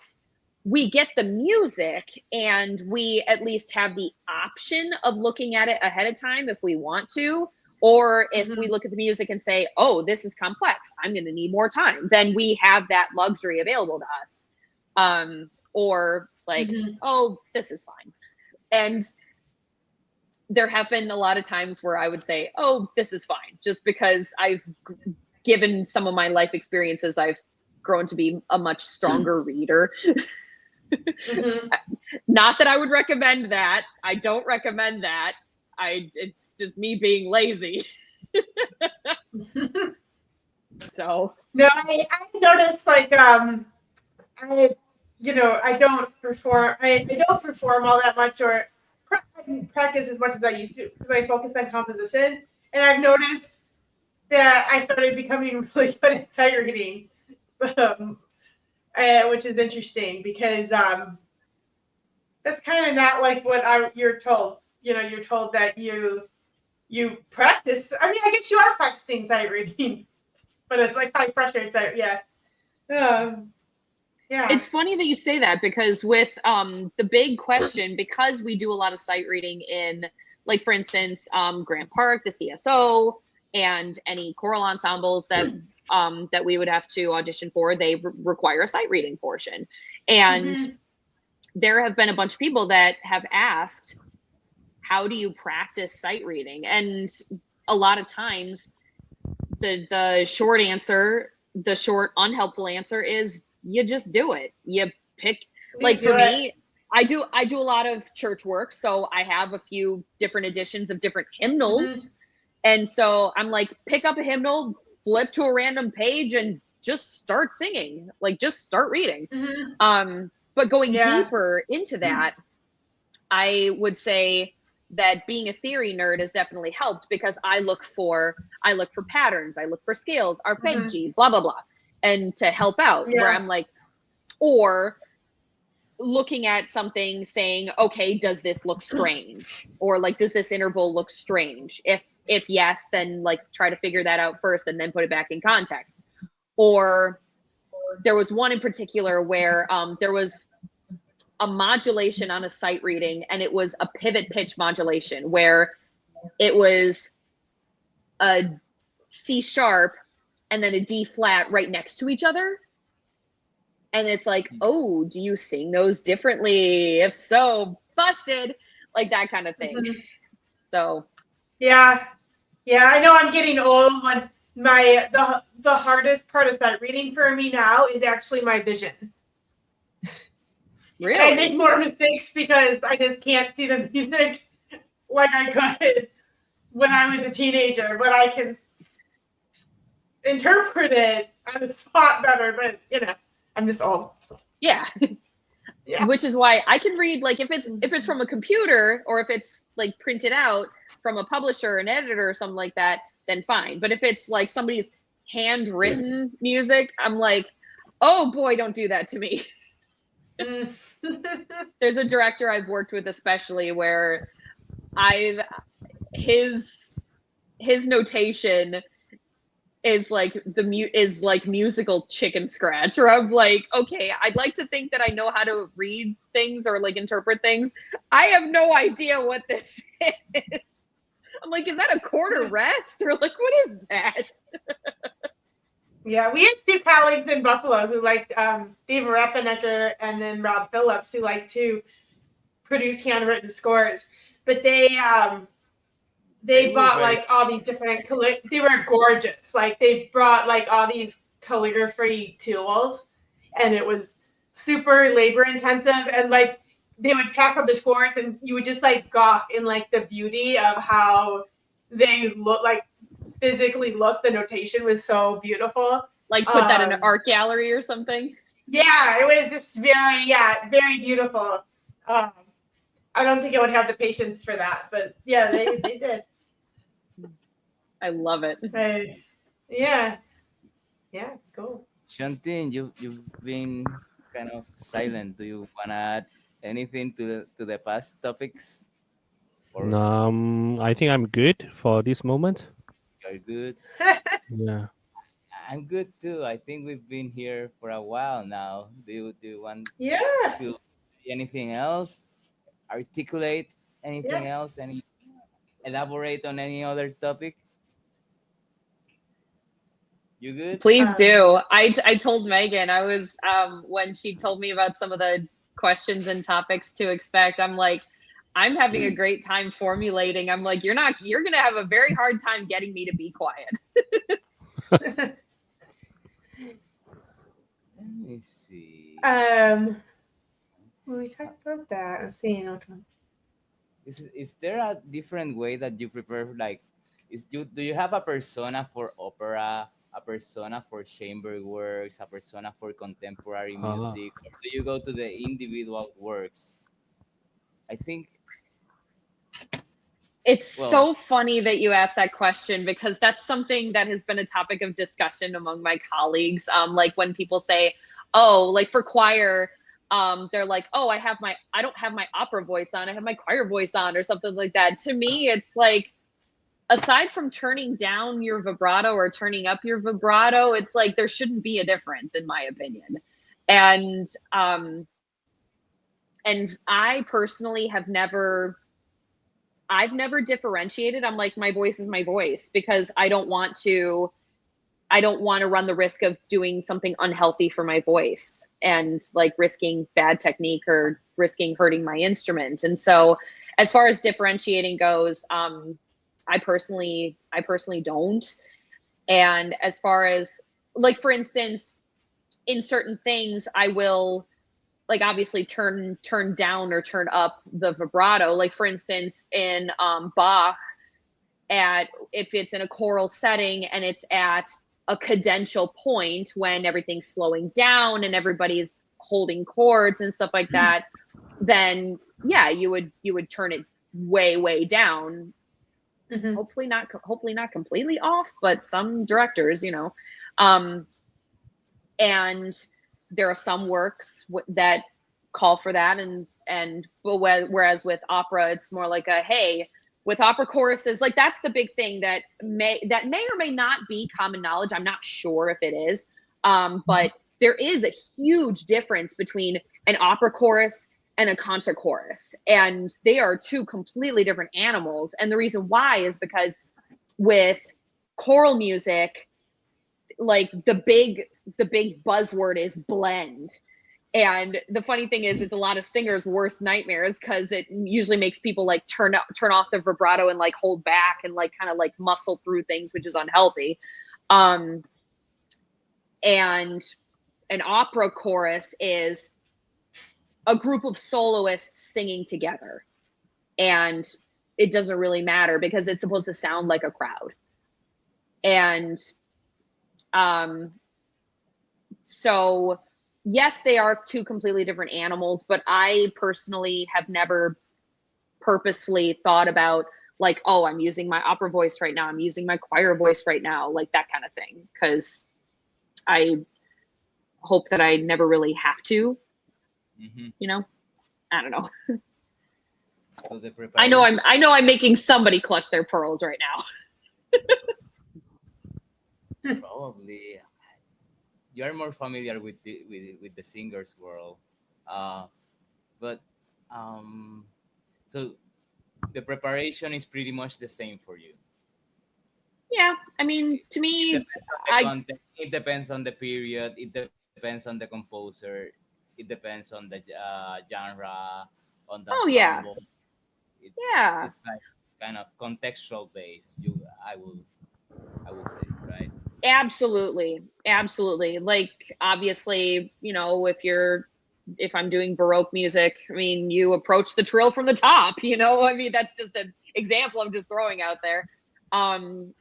we get the music and we at least have the option of looking at it ahead of time if we want to, or if we look at the music and say, oh, this is complex, I'm going to need more time, then we have that luxury available to us. Or like, oh, this is fine. And there have been a lot of times where I would say, oh, this is fine, just because given some of my life experiences, I've grown to be a much stronger reader. Not that I would recommend that. I don't recommend that. It's just me being lazy. So no, I noticed, like, I don't perform all that much, or don't practice as much as I used to because I focus on composition, and I've noticed that I started becoming really good at sight reading, um, which is interesting because that's kind of not like what you're told. You know, you're told that you practice. I mean, I guess you are practicing sight reading, but it's like high pressure sight. Yeah. Yeah. It's funny that you say that because with the big question, because we do a lot of sight reading in, like, for instance, Grant Park, the CSO, and any choral ensembles that that we would have to audition for, they require a sight reading portion. And there have been a bunch of people that have asked, how do you practice sight reading? And a lot of times the short answer, the short unhelpful answer is you just do it. You pick, like for me, I do a lot of church work, so I have a few different editions of different hymnals. And so I'm like, pick up a hymnal, flip to a random page, and just start singing. Like, just start reading. But going deeper into that, I would say that being a theory nerd has definitely helped because I look for patterns, I look for scales, arpeggi, blah blah blah, and to help out where I'm like, or looking at something saying, okay, does this look strange? Or like, does this interval look strange? If yes, then like try to figure that out first and then put it back in context. Or there was one in particular where there was a modulation on a sight reading, and it was a pivot pitch modulation where it was a C sharp and then a D flat right next to each other. And it's like, oh, do you sing those differently? If so, busted, like that kind of thing. So yeah, I know I'm getting old when the hardest part of sight reading for me now is actually my vision. Really? I make more mistakes because I just can't see the music like I could when I was a teenager, but I can interpret it on the spot better, but you know, I'm just old. So. Yeah. Which is why I can read, like, if it's from a computer or if it's like printed out from a publisher, an editor or something like that, then fine. But if it's like somebody's handwritten music, I'm like, oh boy, don't do that to me. There's a director I've worked with especially where his notation is like musical chicken scratch, or I'm like, okay, I'd like to think that I know how to read things or like interpret things. I have no idea what this is. I'm like, is that a quarter rest or like what is that? Yeah, we had two colleagues in Buffalo who liked Dave Rappanecker and then Rob Phillips, who like to produce handwritten scores. But they bought like all these different they were gorgeous. Like they brought like all these calligraphy tools, and it was super labor intensive. And like they would pass out the scores, and you would just like gawk in like the beauty of how they look, like physically look. The notation was so beautiful. Like put that in an art gallery or something. Yeah, it was just very beautiful. I don't think I would have the patience for that, but yeah, they did. I love it. Yeah, cool. Shantin, you've been kind of silent. Do you wanna add anything to the past topics? Or I think I'm good for this moment. you're good? Yeah. I'm good too. I think we've been here for a while now. Do you want to anything else? Articulate anything else? Any elaborate on any other topic? You good? Please do. I told Megan, I was when she told me about some of the questions and topics to expect, I'm like, I'm having a great time formulating. I'm like, you're gonna have a very hard time getting me to be quiet. Let me see. When we talked about that, let's see. Is there a different way that you prepare? Like, do you have a persona for opera, a persona for chamber works, a persona for contemporary music, or do you go to the individual works? I think It's Well, so funny that you asked that question, because that's something that has been a topic of discussion among my colleagues. Like when people say, oh, like for choir, they're like, oh, I don't have my opera voice on, I have my choir voice on, or something like that. To me, it's like, aside from turning down your vibrato or turning up your vibrato, it's like there shouldn't be a difference, in my opinion. And I personally I've never differentiated. I'm like, my voice is my voice, because I don't want to run the risk of doing something unhealthy for my voice, and like risking bad technique or risking hurting my instrument. And so as far as differentiating goes, I personally don't. And as far as, like, for instance, in certain things, I will, like, obviously turn down or turn up the vibrato. Like, for instance, in Bach, if it's in a choral setting and it's at a cadential point when everything's slowing down and everybody's holding chords and stuff like that, then yeah, you would turn it way down. Mhm. Hopefully not completely off, but some directors, and there are some works that call for that, but whereas with opera, it's more like with opera choruses, like, that's the big thing that may or may not be common knowledge. I'm not sure if it is, but there is a huge difference between an opera chorus and a concert chorus, and they are two completely different animals. And the reason why is because with choral music, like, the big buzzword is blend. And the funny thing is, it's a lot of singers' worst nightmares, because it usually makes people like turn off the vibrato and like hold back and like kind of like muscle through things, which is unhealthy. And an opera chorus is a group of soloists singing together, and it doesn't really matter because it's supposed to sound like a crowd. And so yes, they are two completely different animals, but I personally have never purposefully thought about, like, oh, I'm using my opera voice right now, I'm using my choir voice right now, like that kind of thing, because I hope that I never really have to. I don't know. So the I know preparation. I'm making somebody clutch their pearls right now. Probably you're more familiar with the singers world, but so the preparation is pretty much the same for you. Yeah, I mean, to It me, depends on the content. It depends on the period. It depends on the composer. It depends on the genre, on the oh yeah, ensemble. yeah. It's like kind of contextual based. I would say, right? Absolutely. Like, obviously, if I'm doing Baroque music, I mean, you approach the trill from the top, I mean, that's just an example I'm just throwing out there. And,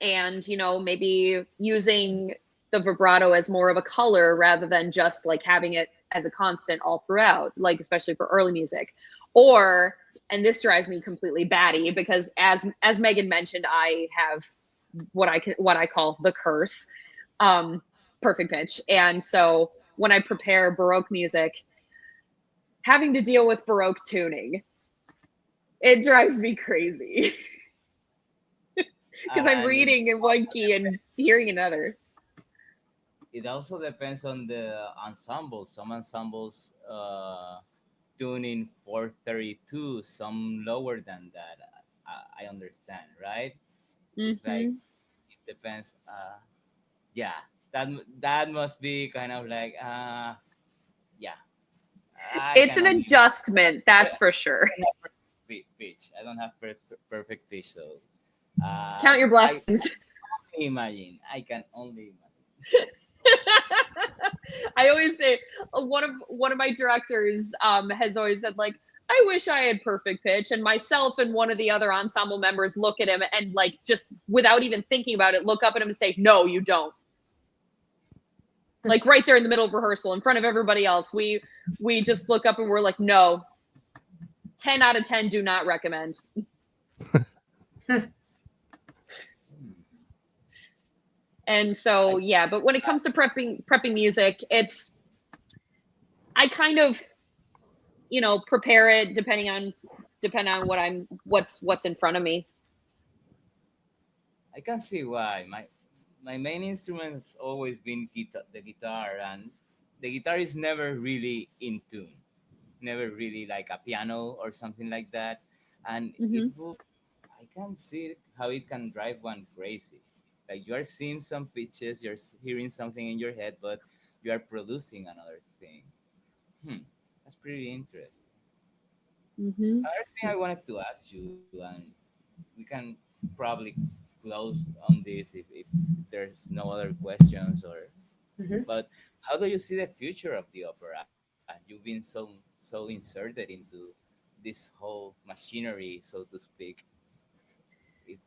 maybe using the vibrato as more of a color rather than just like having it as a constant all throughout, like, especially for early music. Or, and this drives me completely batty, because as Megan mentioned, I have what I call the curse, perfect pitch. And so when I prepare Baroque music, having to deal with Baroque tuning, it drives me crazy. Because I'm And reading in one key and hearing another. it also depends on the ensembles. Some ensembles tune in 432, some lower than that. I understand, right? It's like Mm-hmm. it depends. Yeah, that must be kind of like yeah. I It's can an only adjustment, I that's for sure. don't have perfect pitch. I don't have perfect pitch, so Count your I blessings. only imagine. I can only imagine. I always say, one of my directors has always said, like, I wish I had perfect pitch, and myself and one of the other ensemble members look at him and, like, just without even thinking about it, look up at him and say, no, you don't. Like, right there in the middle of rehearsal in front of everybody else, we just look up and we're like, no, 10 out of 10 do not recommend. And so, yeah, but when it comes to prepping music, I kind of, prepare it depending on what's in front of me. I can see why. My main instrument's always been the guitar, and the guitar is never really in tune, never really like a piano or something like that. And Hmm. I can see how it can drive one crazy. Like you are seeing some pitches, you're hearing something in your head, but you are producing another thing. That's pretty interesting. Hmm. Another thing I wanted to ask you, and we can probably close on this if there's no other questions, or Mhm. but how do you see the future of the opera? You've been so inserted into this whole machinery, so to speak. If,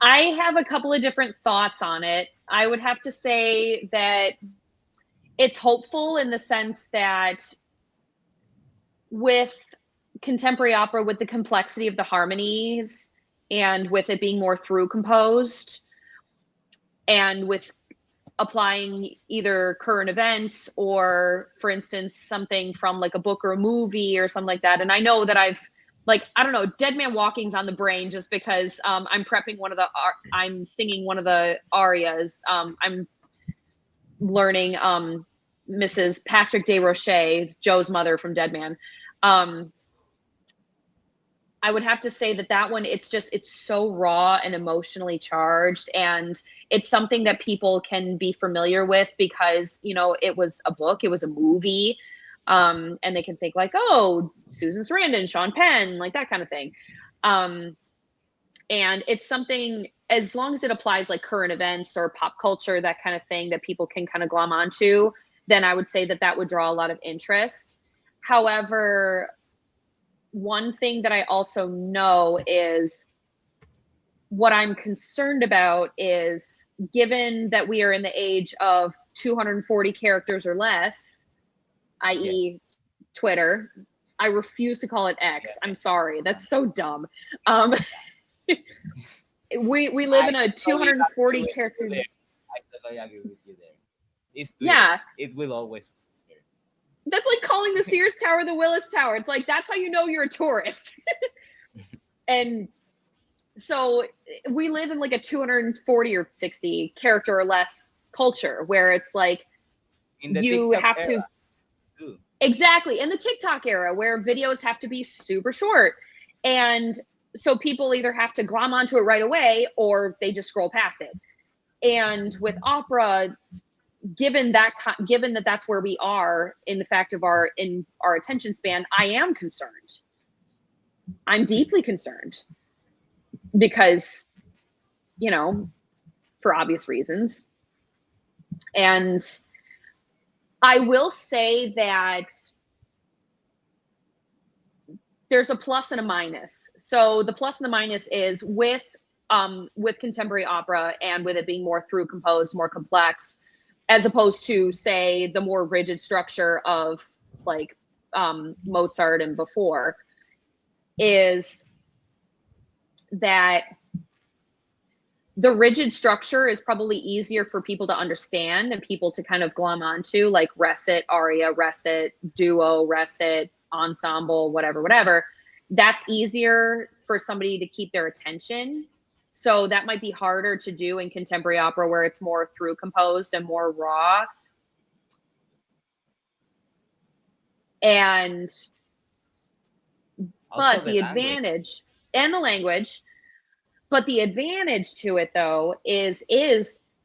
I have a couple of different thoughts on it. I would have to say that it's hopeful in the sense that with contemporary opera, with the complexity of the harmonies and with it being more through composed, and with applying either current events or, for instance, something from like a book or a movie or something like that. And I know that I don't know, Dead Man Walking's on the brain just because I'm prepping I'm singing one of the arias. I'm learning Mrs. Patrick Desrochers, Joe's mother from Dead Man. I would have to say that one, it's so raw and emotionally charged. And it's something that people can be familiar with because, it was a book, it was a movie. And they can think like, oh, Susan Sarandon, Sean Penn, like that kind of thing. And it's something, as long as it applies like current events or pop culture, that kind of thing that people can kind of glom onto, then I would say that would draw a lot of interest. However, one thing that I also know is what I'm concerned about is, given that we are in the age of 240 characters or less, i.e. Twitter. I refuse to call it X. I'm sorry. That's so dumb. We live in a 240 character. I totally agree with you there. It's Twitter. Yeah. It will always be Twitter. That's like calling the Sears Tower the Willis Tower. It's like, that's how you know you're a tourist. And so we live in like a 240 or 60 character or less culture where it's like In the you TikTok have era, to too. exactly in the TikTok era where videos have to be super short. And so people either have to glom onto it right away or they just scroll past it. And with opera, given that that's where we are in the fact of our attention span, I am concerned. I'm deeply concerned because, for obvious reasons. And I will say that there's a plus and a minus. So the plus and the minus is with contemporary opera and with it being more through composed, more complex, as opposed to, say, the more rigid structure of like Mozart and before, is that the rigid structure is probably easier for people to understand and people to kind of glom onto, like recit, aria, recit, duo, recit, ensemble, whatever. That's easier for somebody to keep their attention. So that might be harder to do in contemporary opera where it's more through composed and more raw. And Also but the the language. advantage and the language, but the advantage to it though is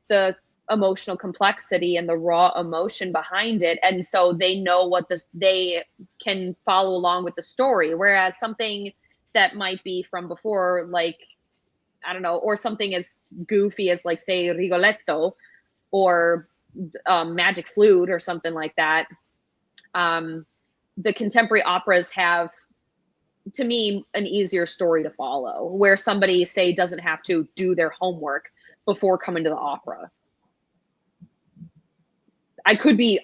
the emotional complexity and the raw emotion behind it. And so they know they can follow along with the story. Whereas something that might be from before, like, I don't know, or something as goofy as like, say, Rigoletto or Magic Flute or something like that. The contemporary operas have, to me, an easier story to follow, where somebody, say, doesn't have to do their homework before coming to the opera. I could be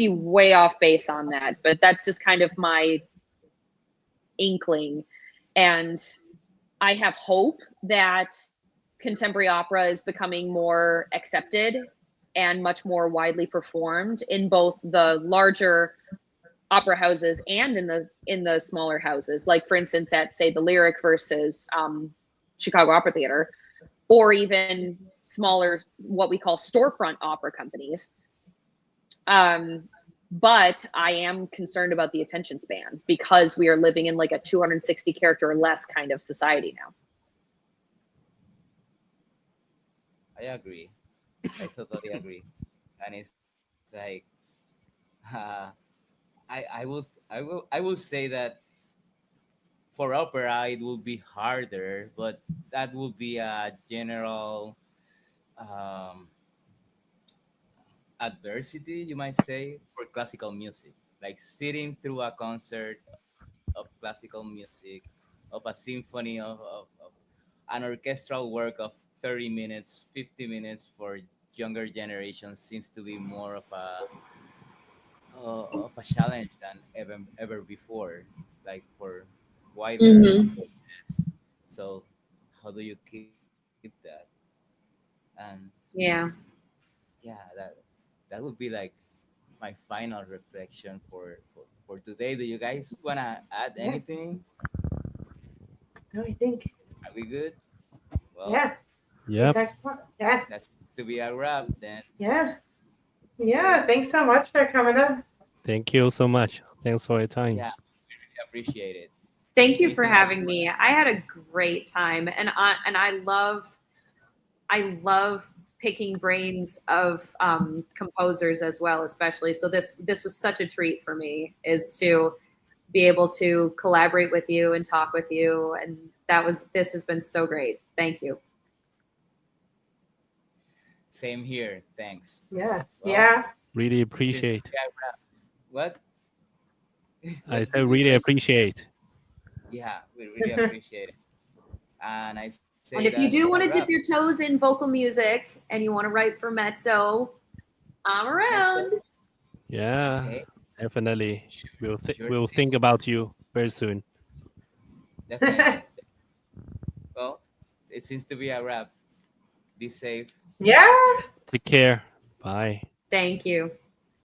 way off base on that, but that's just kind of my inkling. And I have hope that contemporary opera is becoming more accepted and much more widely performed in both the larger opera houses and in the smaller houses. Like for instance, at say the Lyric versus Chicago Opera Theater, or even smaller, what we call storefront opera companies. But I am concerned about the attention span because we are living in like a 260 character or less kind of society now. I agree. I totally agree. And it's like, uh, I will say that for opera it will be harder, but that will be a general um, adversity, you might say, for classical music. Like sitting through a concert of classical music, of a symphony, of an orchestral work of 30 minutes, 50 minutes for younger generations seems to be more of a challenge than ever before, like for wider Mm-hmm. audiences. So, how do you keep that? And Yeah. yeah, that would be like my final reflection for today. Do you guys wanna add Yeah. anything? No, I think. Are we good? Well, Yeah. We Yep. talked about. Yeah. that's to be a wrap then. Yeah. Yeah. Okay. Thanks so much for coming up. Thank you so much. Thanks for your time. Yeah, we really appreciate it. Thank you for Anything else? having me. I had a great time, and I love picking brains of composers as well, especially. So this was such a treat for me, is to be able to collaborate with you and talk with you, and this has been so great. Thank you. Same here. Thanks. Yeah. Well, Yeah. Really it seems to appreciate. be a wrap. What? I What said did you really say? appreciate. Yeah, we really appreciate it. And I say And if you that's do a want to dip wrap. your toes in vocal music and you want to write for mezzo, I'm That's around. Yeah, okay. definitely. Sure, sure We'll thing. think about you very soon. Definitely. Well, it seems to be a wrap. Be safe. Yeah. Take care. Take care. Bye. Thank you.